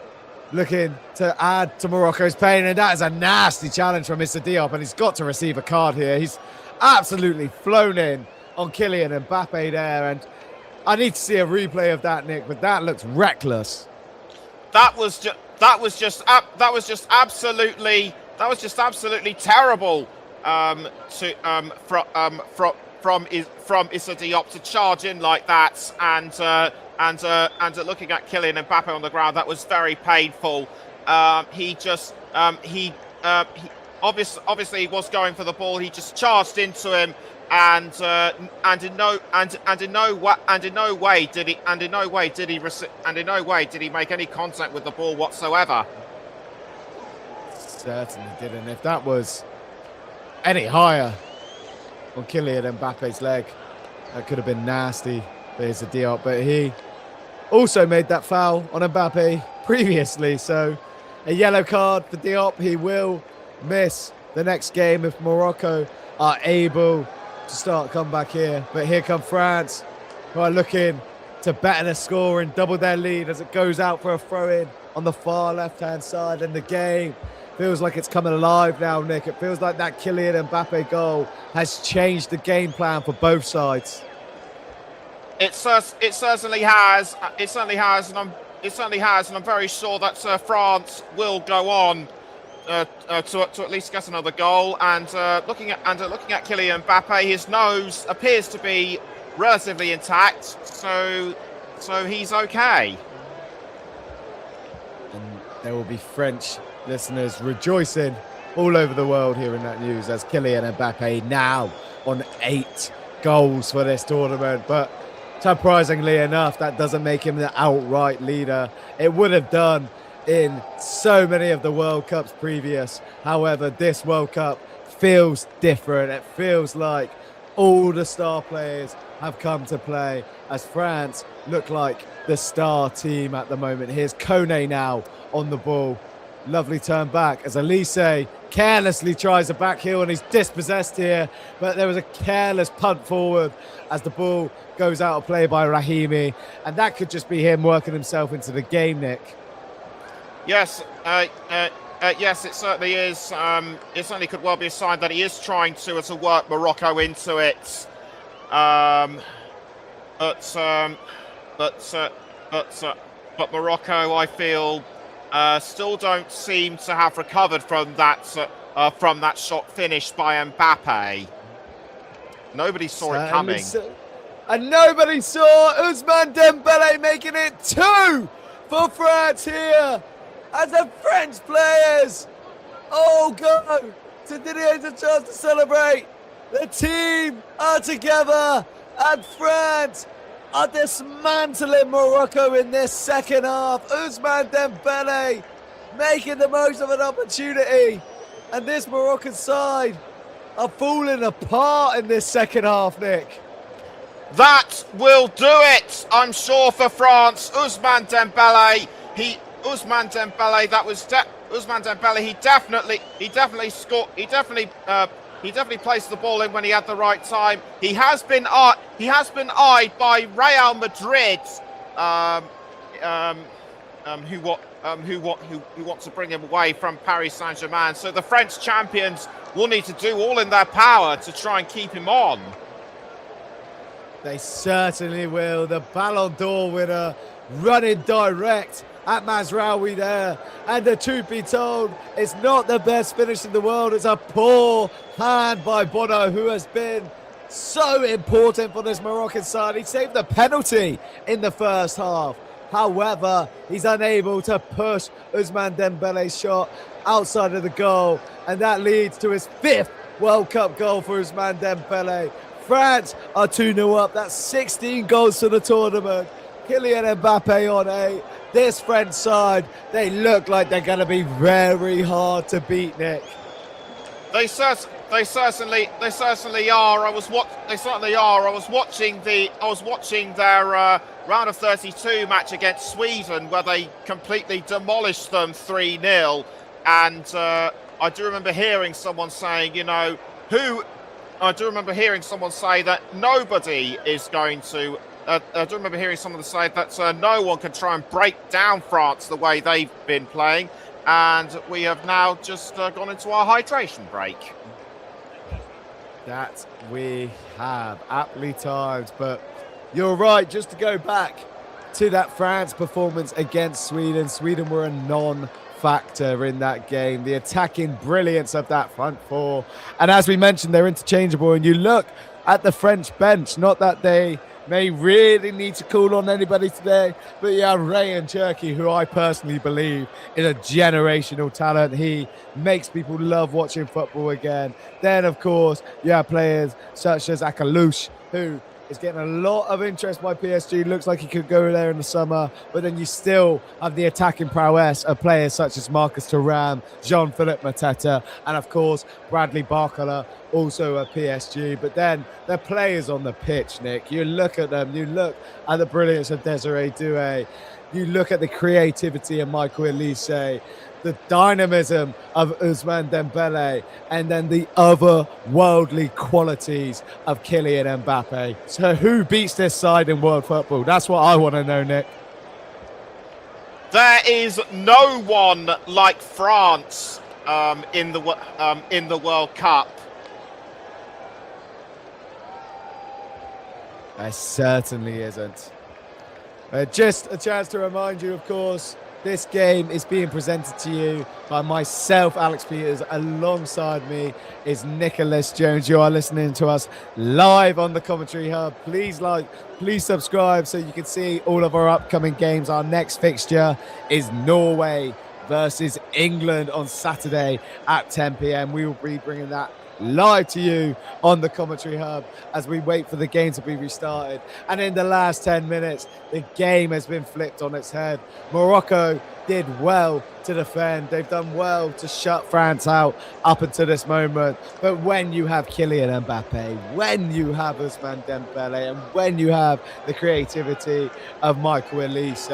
looking to add to Morocco's pain, and that is a nasty challenge from Mr. Diop, and he's got to receive a card here. He's absolutely flown in on Kylian Mbappe there, and I need to see a replay of that, Nick, but that looks reckless. That was just absolutely terrible from Issa Diop to charge in like that, and looking at Kylian Mbappe on the ground, that was very painful. He obviously was going for the ball. He just charged into him, and in no way did he make any contact with the ball whatsoever. Certainly didn't. If that was any higher on Kylian Mbappe's leg, that could have been nasty for Issa Diop. But he also made that foul on Mbappe previously, so a yellow card for Diop. He will miss the next game if Morocco are able to start comeback here. But here come France, who are looking to better their score and double their lead as it goes out for a throw-in on the far left-hand side. And the game feels like it's coming alive now, Nick. It feels like that Kylian Mbappe goal has changed the game plan for both sides. It certainly has. It certainly has, and I'm very sure that France will go on to at least get another goal. And looking at Kylian Mbappe, his nose appears to be relatively intact, so he's okay. And there will be French listeners rejoicing all over the world hearing that news, as Kylian Mbappe now on 8 goals for this tournament. But surprisingly enough, that doesn't make him the outright leader. It would have done in so many of the World Cups previous. However, this World Cup feels different. It feels like all the star players have come to play, as France look like the star team at the moment. Here's Kone now on the ball. Lovely turn back as Elise carelessly tries a back heel, and he's dispossessed here, but there was a careless punt forward as the ball goes out of play by Rahimi, and that could just be him working himself into the game, Nick. Yes, yes, it certainly is. It certainly could well be a sign that he is trying to work Morocco into it. But Morocco, I feel, still don't seem to have recovered from that shot finished by Mbappe. Nobody saw it coming. And nobody saw Ousmane Dembele making it 2 for France here as the French players all go to Didier Deschamps to celebrate. The team are together and France are dismantling Morocco in this second half. Ousmane Dembele making the most of an opportunity, and this Moroccan side are falling apart in this second half, Nick. That will do it, I'm sure, for France. Ousmane Dembele, he definitely scored. He definitely placed the ball in when he had the right time. He has been eyed by Real Madrid, who want to bring him away from Paris Saint-Germain. So the French champions will need to do all in their power to try and keep him on. They certainly will. The Ballon d'Or winner running direct at Mazraoui there. And the truth be told, it's not the best finish in the world. It's a poor hand by Bono, who has been so important for this Moroccan side. He saved the penalty in the first half. However, he's unable to push Ousmane Dembele's shot outside of the goal. And that leads to his 5th World Cup goal for Ousmane Dembele. France are 2-0 up. That's 16 goals to the tournament. Kylian Mbappe on 8. This French side, they look like they're going to be very hard to beat, Nick. They certainly are. They certainly are. I was watching their round of 32 match against Sweden, where they completely demolished them 3-0. And I do remember hearing someone saying, I do remember hearing someone say that nobody is going to. I do remember hearing someone say that no one can try and break down France the way they've been playing. And we have now just gone into our hydration break. That we have, aptly timed. But you're right, just to go back to that France performance against Sweden. Sweden were a non-factor in that game. The attacking brilliance of that front four. And as we mentioned, they're interchangeable. And you look at the French bench, not that they may really need to call on anybody today, but you have Rayan Cherki, who I personally believe is a generational talent. He makes people love watching football again. Then, of course, you have players such as Akalouche, who is getting a lot of interest by PSG. Looks like he could go there in the summer. But then you still have the attacking prowess of players such as Marcus Thuram, Jean-Philippe Mateta, and of course, Bradley Barcola, also a PSG. But then the players on the pitch, Nick, you look at them, you look at the brilliance of Desiree Doué, you look at the creativity of Michael Elise, the dynamism of Ousmane Dembele, and then the otherworldly qualities of Kylian Mbappe. So who beats this side in world football? That's what I want to know, Nick. There is no one like France in the World Cup. There certainly isn't. Just a chance to remind you, of course, this game is being presented to you by myself, Alex Peters. Alongside me is Nicholas Jones. You are listening to us live on the Commentary Hub. Please like, please subscribe so you can see all of our upcoming games. Our next fixture is Norway versus England on Saturday at 10 p.m. We will be bringing that live to you on the Commentary Hub as we wait for the game to be restarted. And in the last 10 minutes, the game has been flipped on its head. Morocco did well to defend. They've done well to shut France out up until this moment. But when you have Kylian Mbappe, when you have Ousmane Dembele, and when you have the creativity of Michael Elise,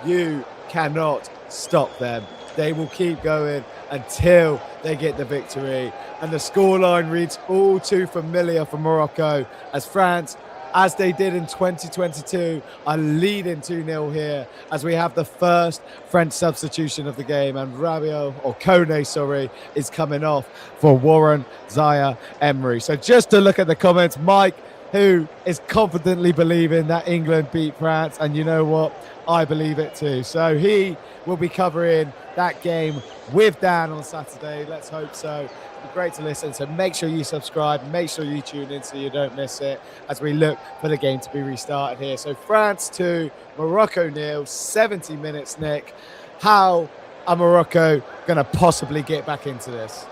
you cannot stop them. They will keep going until they get the victory. And the scoreline reads all too familiar for Morocco as France, as they did in 2022, are leading 2-0 here as we have the first French substitution of the game. And Kone, is coming off for Warren Zaire Emery. So just to look at the comments, Mike, who is confidently believing that England beat France. And you know what? I believe it too. So he will be covering that game with Dan on Saturday. Let's hope so. It'll be great to listen. So make sure you subscribe. Make sure you tune in so you don't miss it as we look for the game to be restarted here. So France 2, Morocco 0, 70 minutes, Nick. How are Morocco going to possibly get back into this?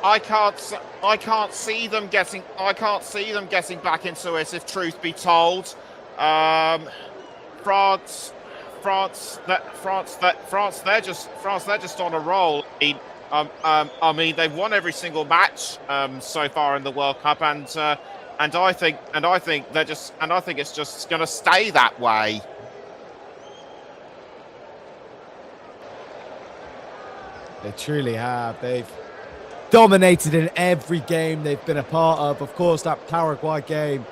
I can't see them getting back into it, if truth be told. France, they're just on a roll. I mean, they've won every single match so far in the World Cup, and I think it's just going to stay that way. They truly have. They've dominated in every game they've been a part of. Of course, that Paraguay game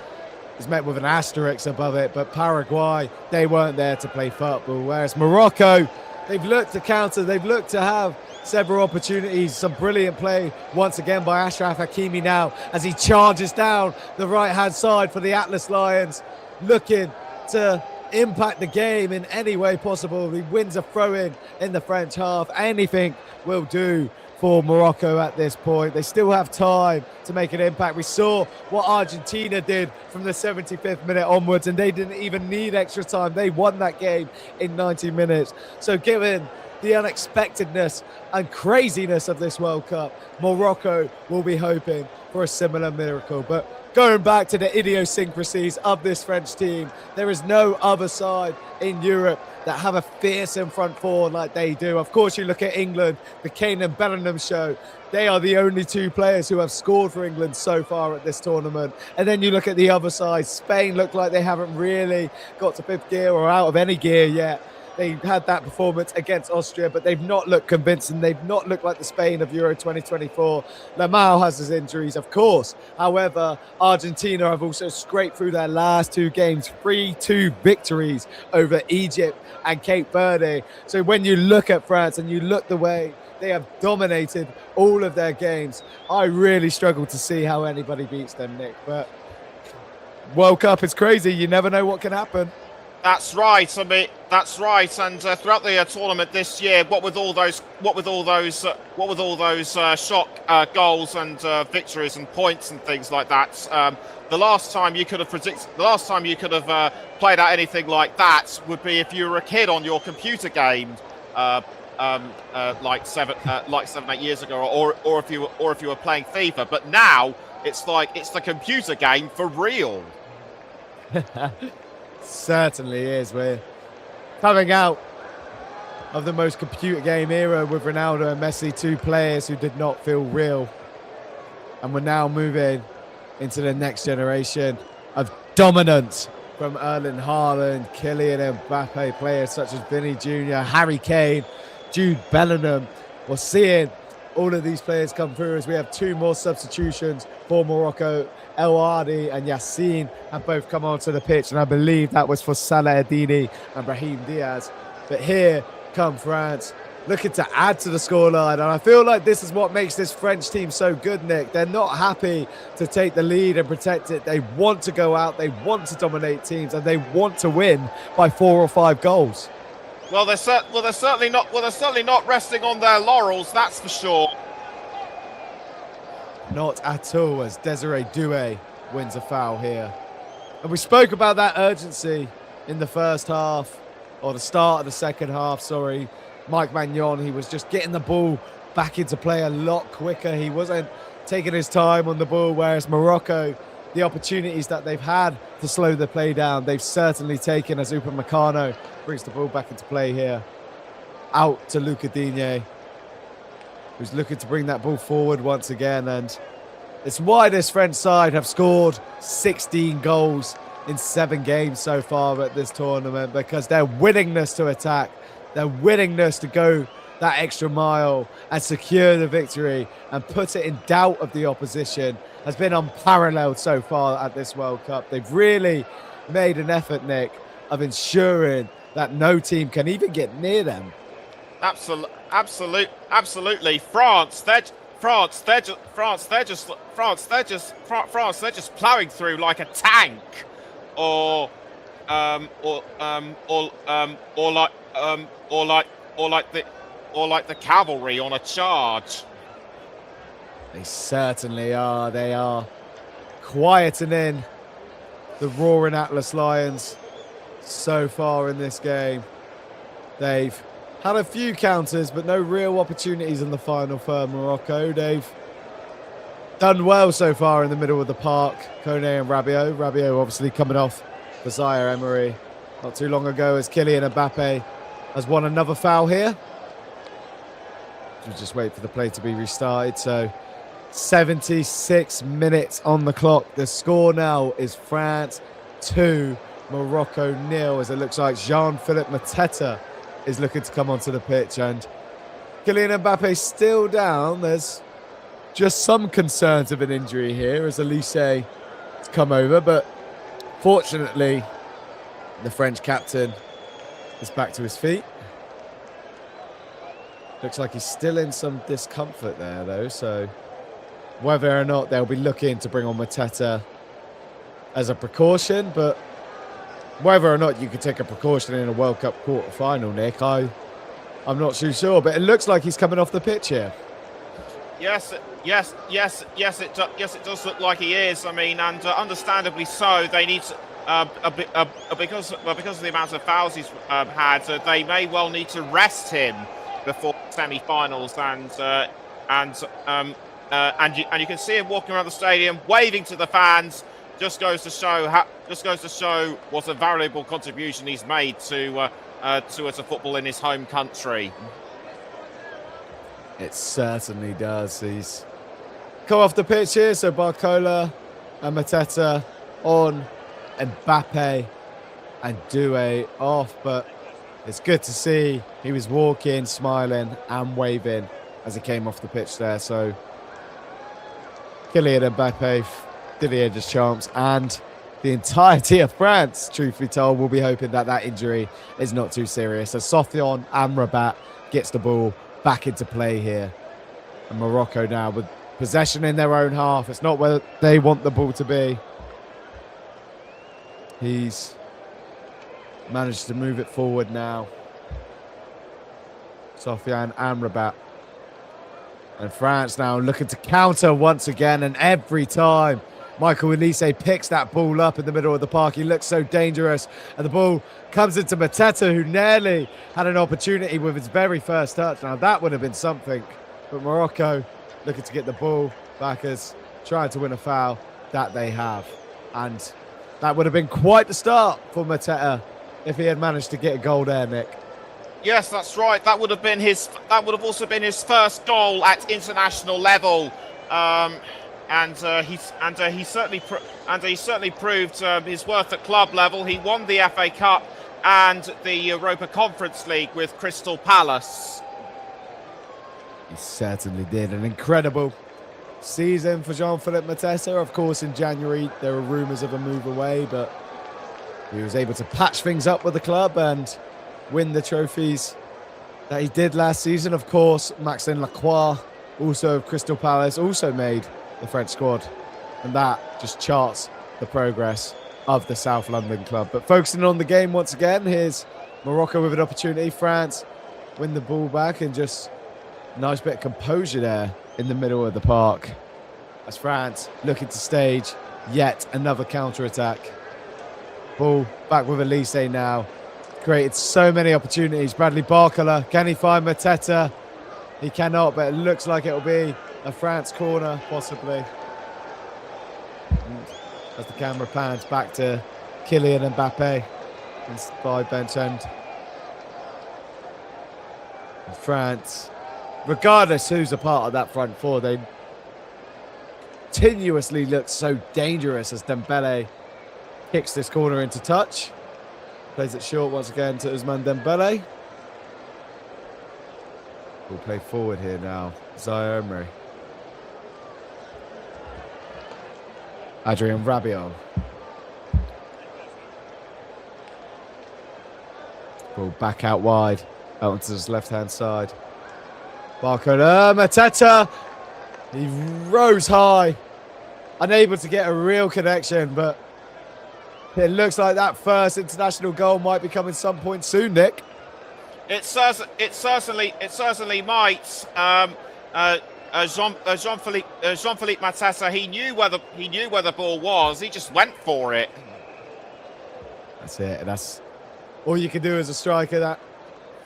is met with an asterisk above it, but Paraguay, they weren't there to play football. Whereas Morocco, they've looked to counter, they've looked to have several opportunities. Some brilliant play once again by Achraf Hakimi now as he charges down the right-hand side for the Atlas Lions, looking to impact the game in any way possible. He wins a throw-in in the French half. Anything will do for Morocco at this point. They still have time to make an impact. We saw what Argentina did from the 75th minute onwards, and they didn't even need extra time. They won that game in 90 minutes. So given the unexpectedness and craziness of this World Cup, Morocco will be hoping for a similar miracle. But going back to the idiosyncrasies of this French team, there is no other side in Europe that have a fearsome front four like they do. Of course, you look at England, the Kane and Bellingham show. They are the only two players who have scored for England so far at this tournament. And then you look at the other side. Spain look like they haven't really got to fifth gear or out of any gear yet. They had that performance against Austria, but they've not looked convincing. They've not looked like the Spain of Euro 2024. Lamau has his injuries, of course. However, Argentina have also scraped through their last two games, 3-2 victories over Egypt and Cape Verde. So when you look at France and you look the way they have dominated all of their games, I really struggle to see how anybody beats them, Nick. But World Cup is crazy. You never know what can happen. That's right. I mean, that's right. And throughout the tournament this year, what with all those shock goals and victories and points and things like that, the last time you could have played out anything like that would be if you were a kid on your computer game, like 7-8 years ago, or if you were playing FIFA. But now it's the computer game for real. Certainly is. We're coming out of the most computer game era with Ronaldo and Messi, two players who did not feel real. And we're now moving into the next generation of dominance from Erling Haaland, Kylian Mbappe, players such as Vinny Jr., Harry Kane, Jude Bellingham. We're seeing all of these players come through as we have two more substitutions for Morocco. El Ardi and Yassine have both come onto the pitch, and I believe that was for Salah Eddini and Brahim Diaz. But here come France, looking to add to the scoreline, and I feel like this is what makes this French team so good, Nick. They're not happy to take the lead and protect it. They want to go out, they want to dominate teams, and they want to win by 4 or 5 goals. Well, they're certainly not resting on their laurels, that's for sure. Not at all, as Desiree Doué wins a foul here. And we spoke about that urgency in the first half, or the start of the second half, sorry. Mike Maignan, he was just getting the ball back into play a lot quicker. He wasn't taking his time on the ball, whereas Morocco, the opportunities that they've had to slow the play down, they've certainly taken, as Upamecano brings the ball back into play here. Out to Luca Digne, who's looking to bring that ball forward once again. And it's why this French side have scored 16 goals in 7 games so far at this tournament, because their willingness to attack, their willingness to go that extra mile and secure the victory and put it in doubt of the opposition has been unparalleled so far at this World Cup. They've really made an effort, Nick, of ensuring that no team can even get near them. Absolutely. France, they're just plowing through like a tank, or like the cavalry on a charge. They certainly are. They are quieting in the roaring Atlas Lions so far in this game. They've had a few counters, but no real opportunities in the final for Morocco. They've done well so far in the middle of the park, Kone and Rabiot. Rabiot obviously coming off for Zaire Emery not too long ago, as Kylian Mbappe has won another foul here. We'll just wait for the play to be restarted. So 76 minutes on the clock. The score now is France 2, Morocco 0, as it looks like Jean-Philippe Mateta is looking to come onto the pitch, and Kylian Mbappe still down. There's just some concerns of an injury here as Elise has come over, but fortunately the French captain is back to his feet. Looks like he's still in some discomfort there though, so whether or not they'll be looking to bring on Mateta as a precaution, but whether or not you could take a precaution in a World Cup quarter-final, Nick, I'm not too sure, but it looks like he's coming off the pitch here. Yes, it does look like he is. I mean, and understandably so. They need to, because of the amount of fouls he's had, they may well need to rest him before semi-finals, and you can see him walking around the stadium, waving to the fans. Just goes to show what a valuable contribution he's made to football in his home country. It certainly does. He's come off the pitch here, so Barcola and Mateta on, Mbappe and Doué off, but it's good to see he was walking, smiling and waving as he came off the pitch there. So Kylian Mbappe, Didier Deschamps and the entirety of France, truth be told, will be hoping that that injury is not too serious. As Sofiane Amrabat gets the ball back into play here. And Morocco now with possession in their own half. It's not where they want the ball to be. He's managed to move it forward now. Sofiane Amrabat. And France now looking to counter once again, and every time Michael Elise picks that ball up in the middle of the park, he looks so dangerous, and the ball comes into Mateta, who nearly had an opportunity with his very first touch. Now that would have been something, but Morocco looking to get the ball back as trying to win a foul that they have, and that would have been quite the start for Mateta if he had managed to get a goal there, Nick. Yes, that's right. That would have been his. That would have also been his first goal at international level, and he certainly proved his worth at club level. He won the FA Cup and the Europa Conference League with Crystal Palace. He certainly did. An incredible season for Jean-Philippe Mateta. Of course, in January there were rumours of a move away, but he was able to patch things up with the club and win the trophies that he did last season. Of course, Maxime Lacroix, also of Crystal Palace, also made the French squad, and that just charts the progress of the South London club. But focusing on the game once again, here's Morocco with an opportunity. France win the ball back, and just nice bit of composure there in the middle of the park as France looking to stage yet another counter-attack. Ball back with Elise now. Created so many opportunities. Bradley Barcola, can he find Mateta? He cannot, but it looks like it'll be a France corner, possibly. And as the camera pans back to Kylian Mbappe by bench end. And France, regardless who's a part of that front four, they continuously look so dangerous as Dembele kicks this corner into touch. Plays it short once again to Ousmane Dembele. We'll play forward here now. Zaire Emery. Adrien Rabiot. Ball back out wide. Out onto his left-hand side. Barcola, Mateta. He rose high, unable to get a real connection, but it looks like that first international goal might be coming some point soon, Nick. It certainly might. Jean-Philippe Matassa, he knew where the ball was. He just went for it. That's it. And that's all you can do as a striker. That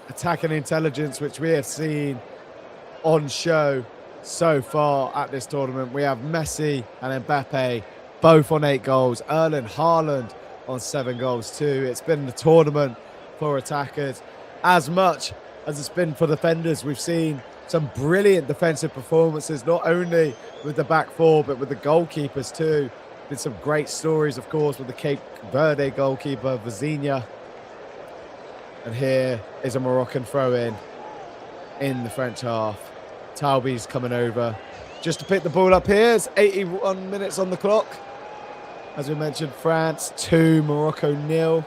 attacking intelligence, which we have seen on show so far at this tournament. We have Messi and Mbappe both on 8 goals. Erling Haaland on 7 goals too. It's been the tournament for attackers as much as it's been for defenders. We've seen some brilliant defensive performances, not only with the back four, but with the goalkeepers too. Been some great stories, of course, with the Cape Verde goalkeeper, Vizinha. And here is a Moroccan throw-in the French half. Talbi's coming over just to pick the ball up here. It's 81 minutes on the clock. As we mentioned, France 2, Morocco 0.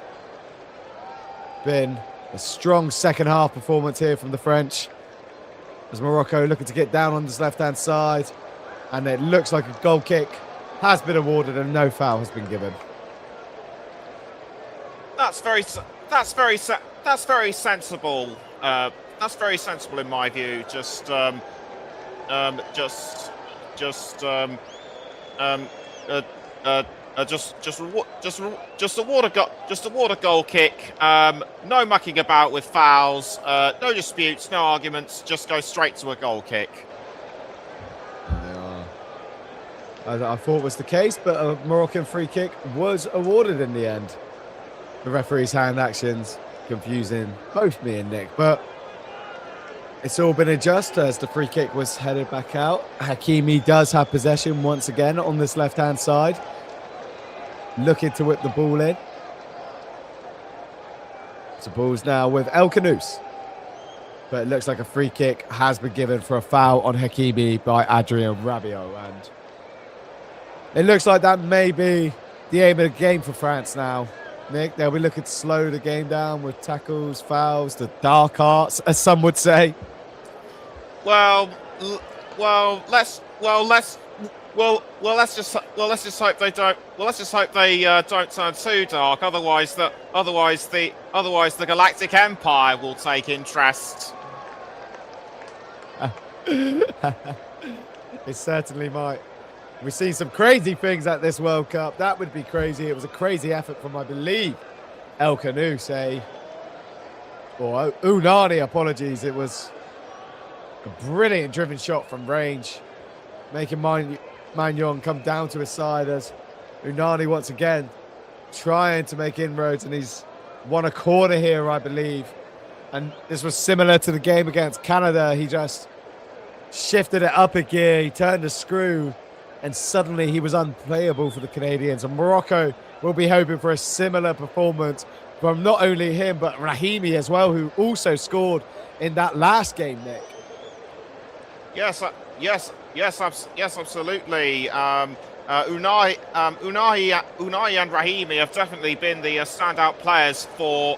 Been a strong second half performance here from the French, as Morocco looking to get down on this left-hand side. And it looks like a goal kick has been awarded and no foul has been given. That's very sensible. That's very sensible in my view. Just a water goal kick. No mucking about with fouls. No disputes. No arguments. Just go straight to a goal kick. I thought was the case, but a Moroccan free kick was awarded in the end. The referee's hand actions confusing both me and Nick, but it's all been adjusted as the free kick was headed back out. Hakimi does have possession once again on this left-hand side, looking to whip the ball in. The ball's now with El Khanous, but it looks like a free kick has been given for a foul on Hakimi by Adrien Rabiot, and it looks like that may be the aim of the game for France now. Nick, they'll be looking to slow the game down with tackles, fouls, the dark arts, as some would say. Let's just hope they don't. Well, let's just hope they don't turn too dark. Otherwise, the Galactic Empire will take interest. It certainly might. We've seen some crazy things at this World Cup. That would be crazy. It was a crazy effort from, I believe, El Khanous, or Unani, apologies. It was a brilliant driven shot from range, making Magnon come down to his side as Unani once again trying to make inroads, and he's won a corner here, I believe. And this was similar to the game against Canada. He just shifted it up a gear. He turned a screw, and suddenly he was unplayable for the Canadians. And Morocco will be hoping for a similar performance from not only him, but Rahimi as well, who also scored in that last game, Nick. Yes, absolutely. Unai and Rahimi have definitely been the standout players for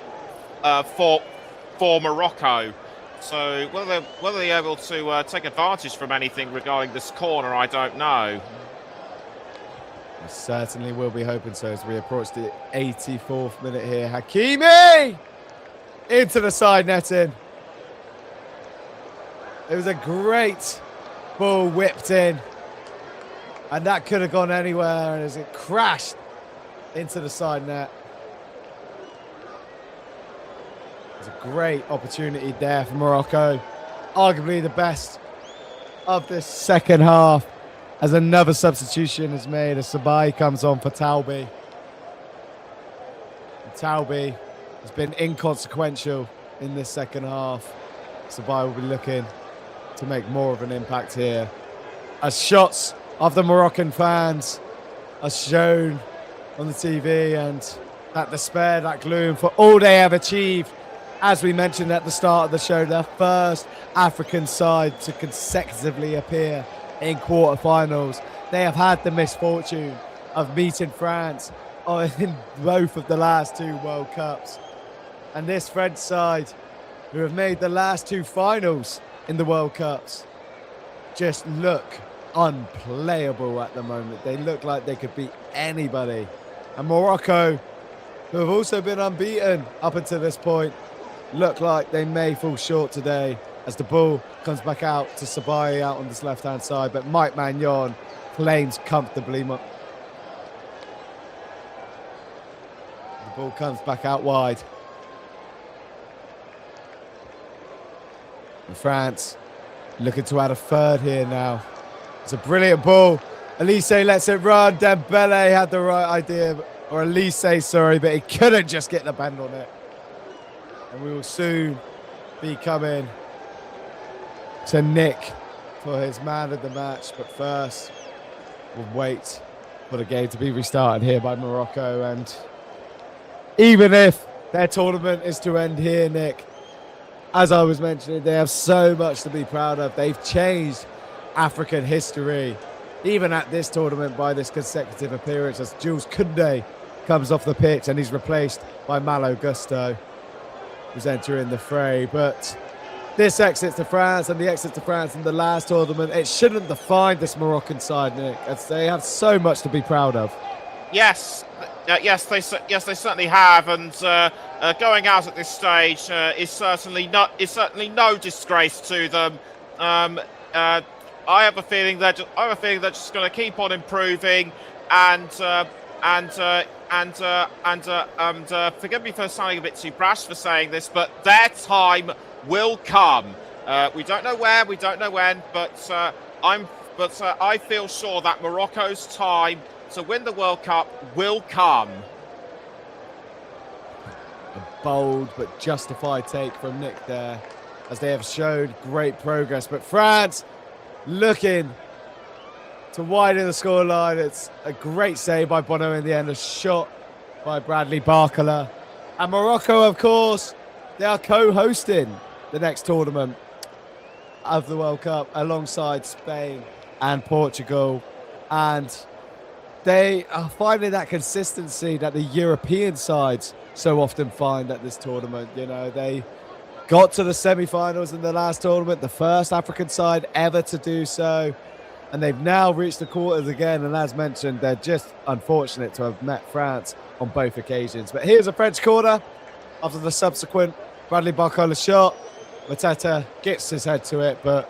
Morocco. So whether they're able to take advantage from anything regarding this corner, I don't know. I certainly will be hoping so as we approach the 84th minute here. Hakimi into the side netting. It was a great ball whipped in, and that could have gone anywhere as it crashed into the side net. It's a great opportunity there for Morocco. Arguably the best of this second half, as another substitution is made as Sabai comes on for Talbi. And Talbi has been inconsequential in this second half. Sabai will be looking to make more of an impact here, as shots of the Moroccan fans are shown on the TV, and that despair, that gloom for all they have achieved. As we mentioned at the start of the show, their first African side to consecutively appear in quarterfinals. They have had the misfortune of meeting France in both of the last 2 World Cups. And this French side, who have made the last 2 finals in the World Cups, just look unplayable at the moment. They look like they could beat anybody. And Morocco, who have also been unbeaten up until this point, look like they may fall short today as the ball comes back out to Sabai out on this left-hand side. But Mike Magnon claims comfortably. The ball comes back out wide. And France looking to add a third here now. It's a brilliant ball. Elise lets it run. Dembele had the right idea, or Elise, sorry, but he couldn't just get the bend on it. And we will soon be coming to Nick for his man of the match. But first, we'll wait for the game to be restarted here by Morocco. And even if their tournament is to end here, Nick, as I was mentioning, they have so much to be proud of. They've changed African history, even at this tournament, by this consecutive appearance as Jules Koundé comes off the pitch and he's replaced by Malo Gusto, who's entering the fray. But this exit to France and the exit to France in the last tournament, it shouldn't define this Moroccan side, Nick, as they have so much to be proud of. Yes, yes, they certainly have, and going out at this stage is certainly no disgrace to them. I have a feeling they're just going to keep on improving, and forgive me for sounding a bit too brash for saying this, but their time will come. We don't know where, we don't know when, but I feel sure that Morocco's time to win the World Cup will come. A bold but justified take from Nick there, as they have showed great progress. But France looking to widen the scoreline. It's a great save by Bono in the end, a shot by Bradley Barcola. And Morocco, of course, they are co-hosting the next tournament of the World Cup alongside Spain and Portugal. And they are finding that consistency that the European sides so often find at this tournament. You know, they got to the semi-finals in the last tournament, the first African side ever to do so. And they've now reached the quarters again. And as mentioned, they're just unfortunate to have met France on both occasions. But here's a French corner after the subsequent Bradley Barcola shot. Mateta gets his head to it, but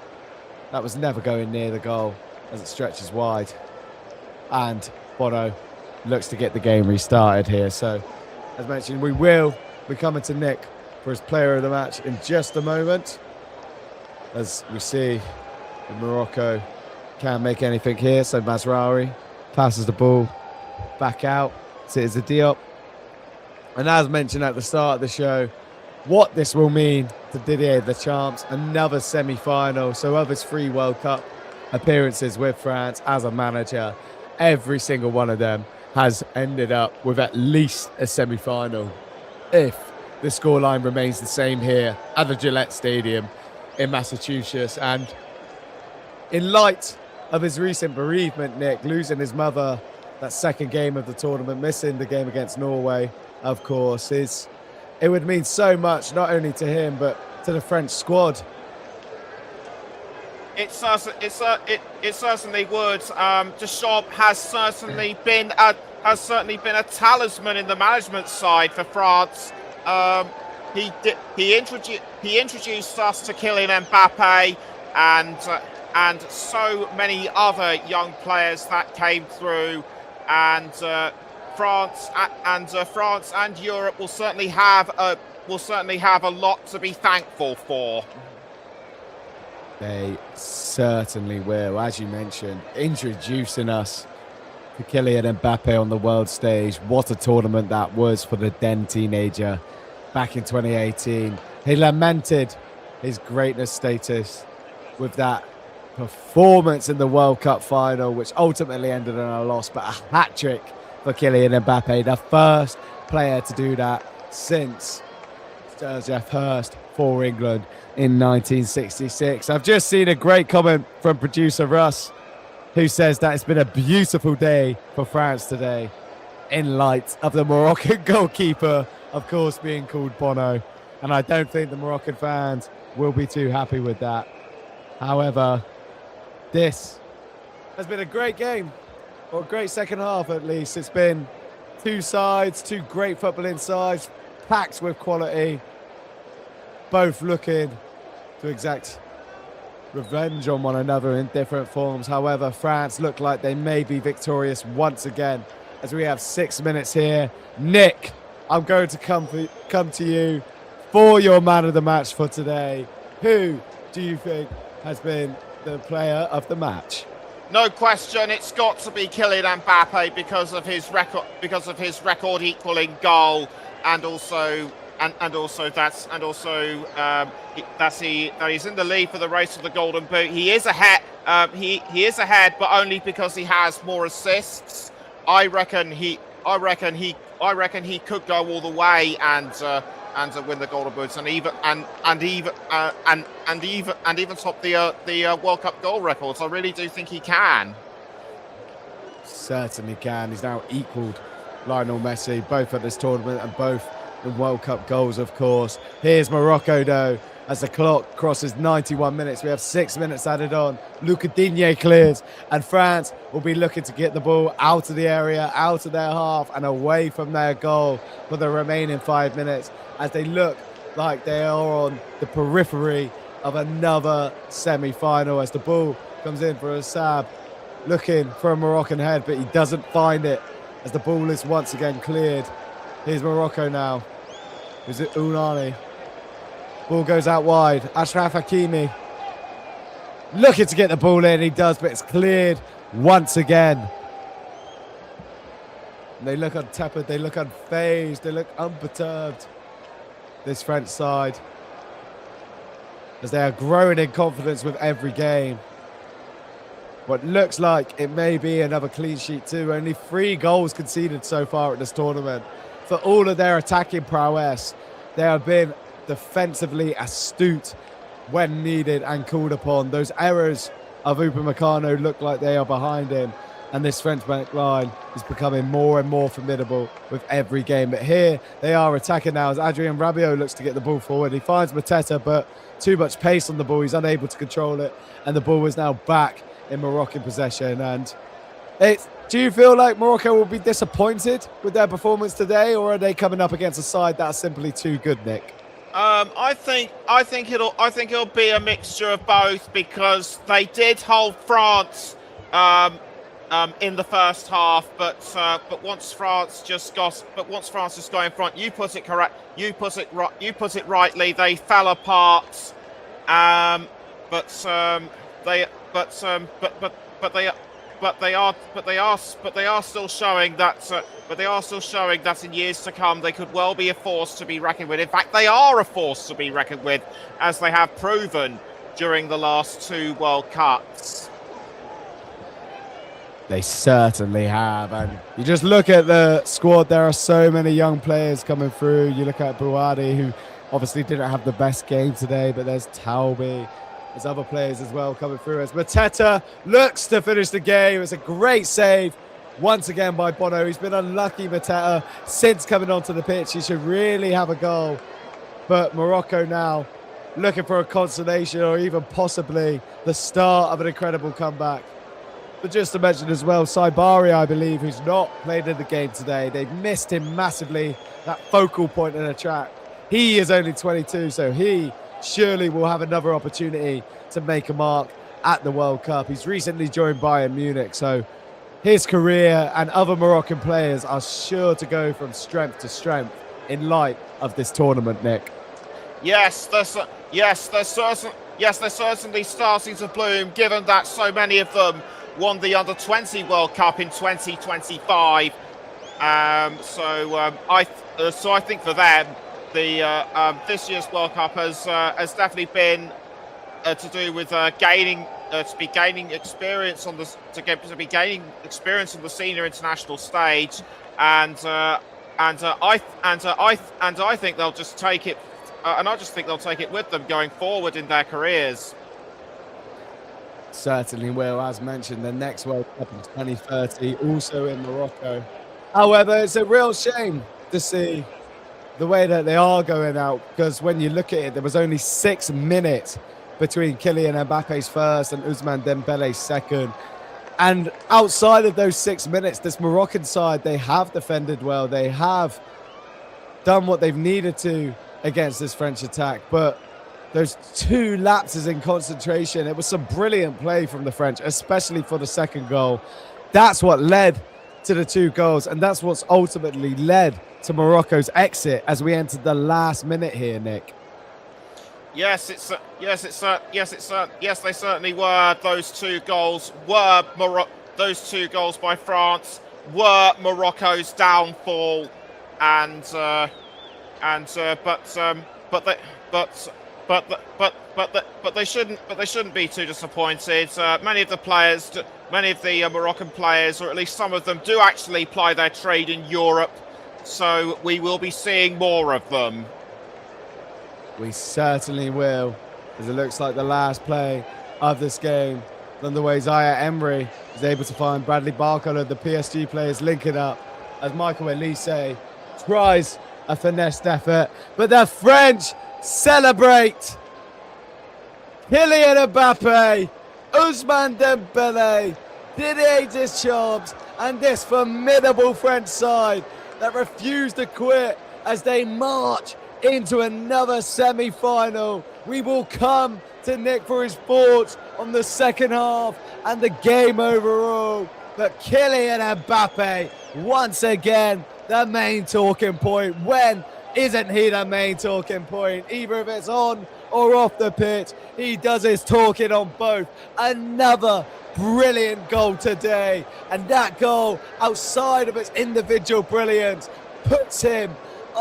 that was never going near the goal as it stretches wide. And Bono looks to get the game restarted here. So, as mentioned, we will be coming to Nick for his player of the match in just a moment. As we see, Morocco can't make anything here. So Mazraoui passes the ball back out to Diop. And as mentioned at the start of the show, what this will mean to Didier Deschamps, another semi-final. So of his 3 World Cup appearances with France as a manager, every single one of them has ended up with at least a semi-final if the scoreline remains the same here at the Gillette Stadium in Massachusetts. And in light of his recent bereavement, Nick, losing his mother that second game of the tournament, missing the game against Norway, of course, it would mean so much, not only to him, but to the French squad. It certainly would. Deschamps has certainly been a talisman in the management side for France. He introduced us to Kylian Mbappe and so many other young players that came through, and France and Europe will certainly have a lot to be thankful for. They certainly will. As you mentioned, introducing us to Kylian Mbappe on the world stage. What a tournament that was for the then teenager back in 2018. He lamented his greatness status with that performance in the World Cup final, which ultimately ended in a loss, but a hat-trick for Kylian Mbappe, the first player to do that since Jeff Hurst for England in 1966. I've just seen a great comment from producer Russ, who says that it's been a beautiful day for France today in light of the Moroccan goalkeeper, of course, being called Bono. And I don't think the Moroccan fans will be too happy with that. However, this Has been a great game, or a great second half at least. It's been two sides, two great footballing sides, packed with quality, both looking to exact revenge on one another in different forms. However, France look like they may be victorious once again as we have 6 minutes here. Nick, I'm going to come to you for your man of the match for today. Who do you think has been the player of the match? No question, it's got to be Kylian Mbappe because of his record equaling goal, and also that he's in the lead for the race for the Golden Boot. He is ahead. He is ahead, but only because he has more assists. I reckon he could go all the way and win the Golden Boots and even top the World Cup goal records. I really do think he can. Certainly can. He's now equalled Lionel Messi, both at this tournament and both in World Cup goals, of course. Here's Morocco, though, as the clock crosses 91 minutes. We have 6 minutes added on. Luca Digne clears, and France will be looking to get the ball out of the area, out of their half, and away from their goal for the remaining 5 minutes, as they look like they are on the periphery of another semi-final, as the ball comes in for Assab, looking for a Moroccan head, but he doesn't find it, as the ball is once again cleared. Here's Morocco now. Is it Unani? Ball goes out wide. Ashraf Hakimi looking to get the ball in. He does, but it's cleared once again. And they look untepid. They look unfazed. They look unperturbed. This French side, as they are growing in confidence with every game. What looks like it may be another clean sheet too. Only 3 goals conceded so far at this tournament. For all of their attacking prowess, they have been defensively astute when needed and called upon. Those errors of Upamecano look like they are behind him, and this French back line is becoming more and more formidable with every game. But here they are attacking now as Adrien Rabiot looks to get the ball forward. He finds Mateta, but too much pace on the ball. He's unable to control it, and the ball is now back in Moroccan possession. And do you feel like Morocco will be disappointed with their performance today, or are they coming up against a side that's simply too good, Nick? I think it'll be a mixture of both, because they did hold France in the first half, but once France just got in front, you put it rightly, they fell apart. But they are still showing that in years to come they could well be a force to be reckoned with. In fact, they are a force to be reckoned with, as they have proven during the last 2 World Cups. They certainly have, and you just look at the squad. There are so many young players coming through. You look at Bouhaddi, who obviously didn't have the best game today, but there's Taoubi. There's other players as well coming through, as Mateta looks to finish the game. It's a great save once again by Bono. He's been unlucky, Mateta, since coming onto the pitch. He should really have a goal. But Morocco now looking for a consolation, or even possibly the start of an incredible comeback. But just to mention as well, Saibari, I believe, who's not played in the game today. They've missed him massively, that focal point in the track. He is only 22, so he surely will have another opportunity to make a mark at the World Cup. He's recently joined Bayern Munich, so his career and other Moroccan players are sure to go from strength to strength in light of this tournament, Nick. Yes, they're certainly starting to bloom, given that so many of them won the Under-20 World Cup in 2025. So I think for them, this year's World Cup has definitely been to do with gaining experience on the senior international stage, and I think they'll just take it, and I just think they'll take it with them going forward in their careers. Certainly will. As mentioned, the next World Cup in 2030, also in Morocco. However, it's a real shame to see the way that they are going out, because when you look at it, there was only 6 minutes between Kylian Mbappe's first and Ousmane Dembele's second. And outside of those 6 minutes, this Moroccan side, they have defended well. They have done what they've needed to against this French attack. But those 2 lapses in concentration, it was some brilliant play from the French, especially for the second goal. That's what led to the 2 goals, and that's what's ultimately led to Morocco's exit as we entered the last minute here, Nick. Yes, they certainly were. Those 2 goals were those 2 goals by France were Morocco's downfall, but they shouldn't be too disappointed. Many of the Moroccan players, or at least some of them, do actually ply their trade in Europe, so we will be seeing more of them. We certainly will, as it looks like the last play of this game. Underway, Zaya Emery is able to find Bradley Barcola, the PSG players linking up as Michael Elise tries a finessed effort, but the French celebrate. Kylian Mbappe, Ousmane Dembele, Didier Deschamps, and this formidable French side that refused to quit as they march into another semi-final. We will come to Nick for his thoughts on the second half and the game overall. But Kylian Mbappe, once again, the main talking point. When isn't he the main talking point? Either if it's on or off the pitch, he does his talking on both. Another brilliant goal today. And that goal, outside of its individual brilliance, puts him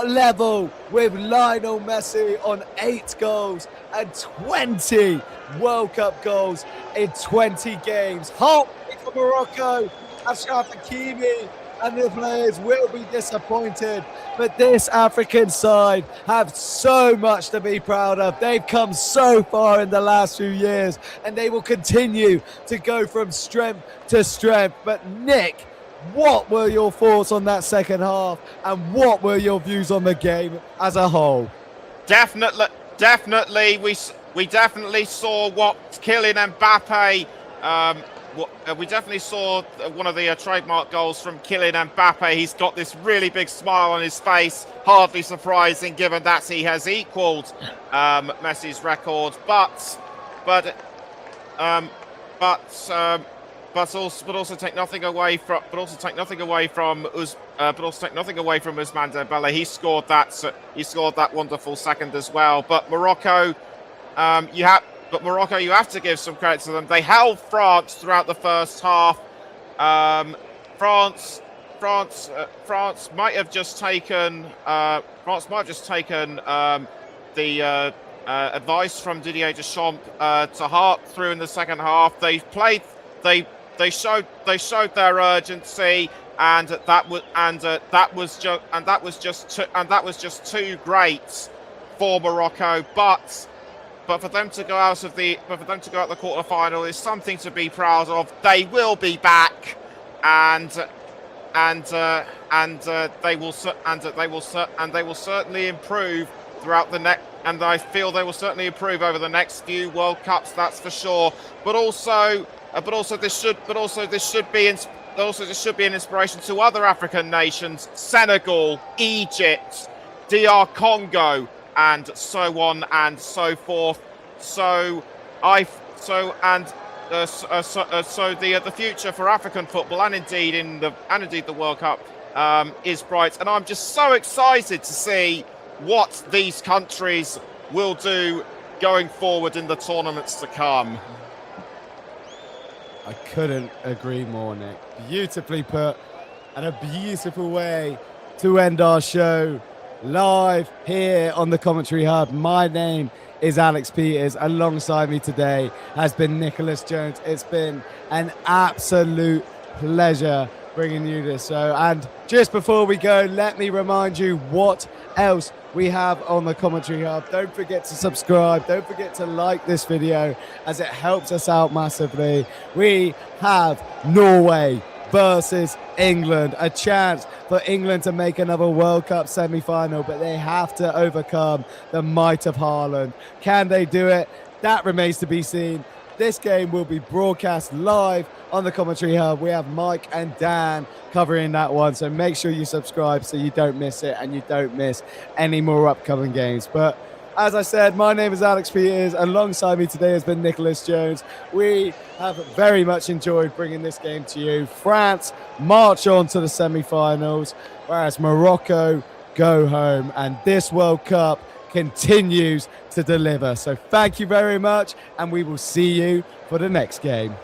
level with Lionel Messi on 8 goals and 20 World Cup goals in 20 games. Heartbreak for Morocco. Achraf Hakimi and the players will be disappointed, but this African side have so much to be proud of. They've come so far in the last few years, and they will continue to go from strength to strength. But Nick, what were your thoughts on that second half, and what were your views on the game as a whole? Definitely, we definitely saw what Kylian Mbappe. We definitely saw one of the trademark goals from Kylian Mbappe. He's got this really big smile on his face. Hardly surprising, given that he has equalled Messi's record, but also take nothing away from Ousmane Dembele. He scored that wonderful second as well. But Morocco, you have to give some credit to them. They held France throughout the first half. France might have just taken the advice from Didier Deschamps to heart through in the second half. They showed their urgency, and that was just too great for Morocco. But for them to go out the quarterfinal is something to be proud of. They will be back, and they will certainly improve throughout the next. And I feel they will certainly improve over the next few World Cups. That's for sure. But also this should be an inspiration to other African nations: Senegal, Egypt, DR Congo, and so on and so forth. So the future for African football, and indeed the World Cup, is bright. And I'm just so excited to see what these countries will do going forward in the tournaments to come. I couldn't agree more, Nick. Beautifully put, and a beautiful way to end our show live here on the Commentary Hub. My name is Alex Peters. Alongside me today has been Nicholas Jones. It's been an absolute pleasure bringing you this show. And just before we go, let me remind you what else we have on the Commentary Hub. Don't forget to subscribe. Don't forget to like this video, as it helps us out massively. We have Norway versus England, a chance for England to make another World Cup semi-final, but they have to overcome the might of Haaland. Can they do it? That remains to be seen. This game will be broadcast live on the Commentary Hub. We have Mike and Dan covering that one, so make sure you subscribe so you don't miss it and you don't miss any more upcoming games. But as I said, my name is Alex Peters. Alongside me today has been Nicholas Jones. We have very much enjoyed bringing this game to you. France march on to the semi-finals, whereas Morocco go home. And this World Cup continues to deliver. So thank you very much, and we will see you for the next game.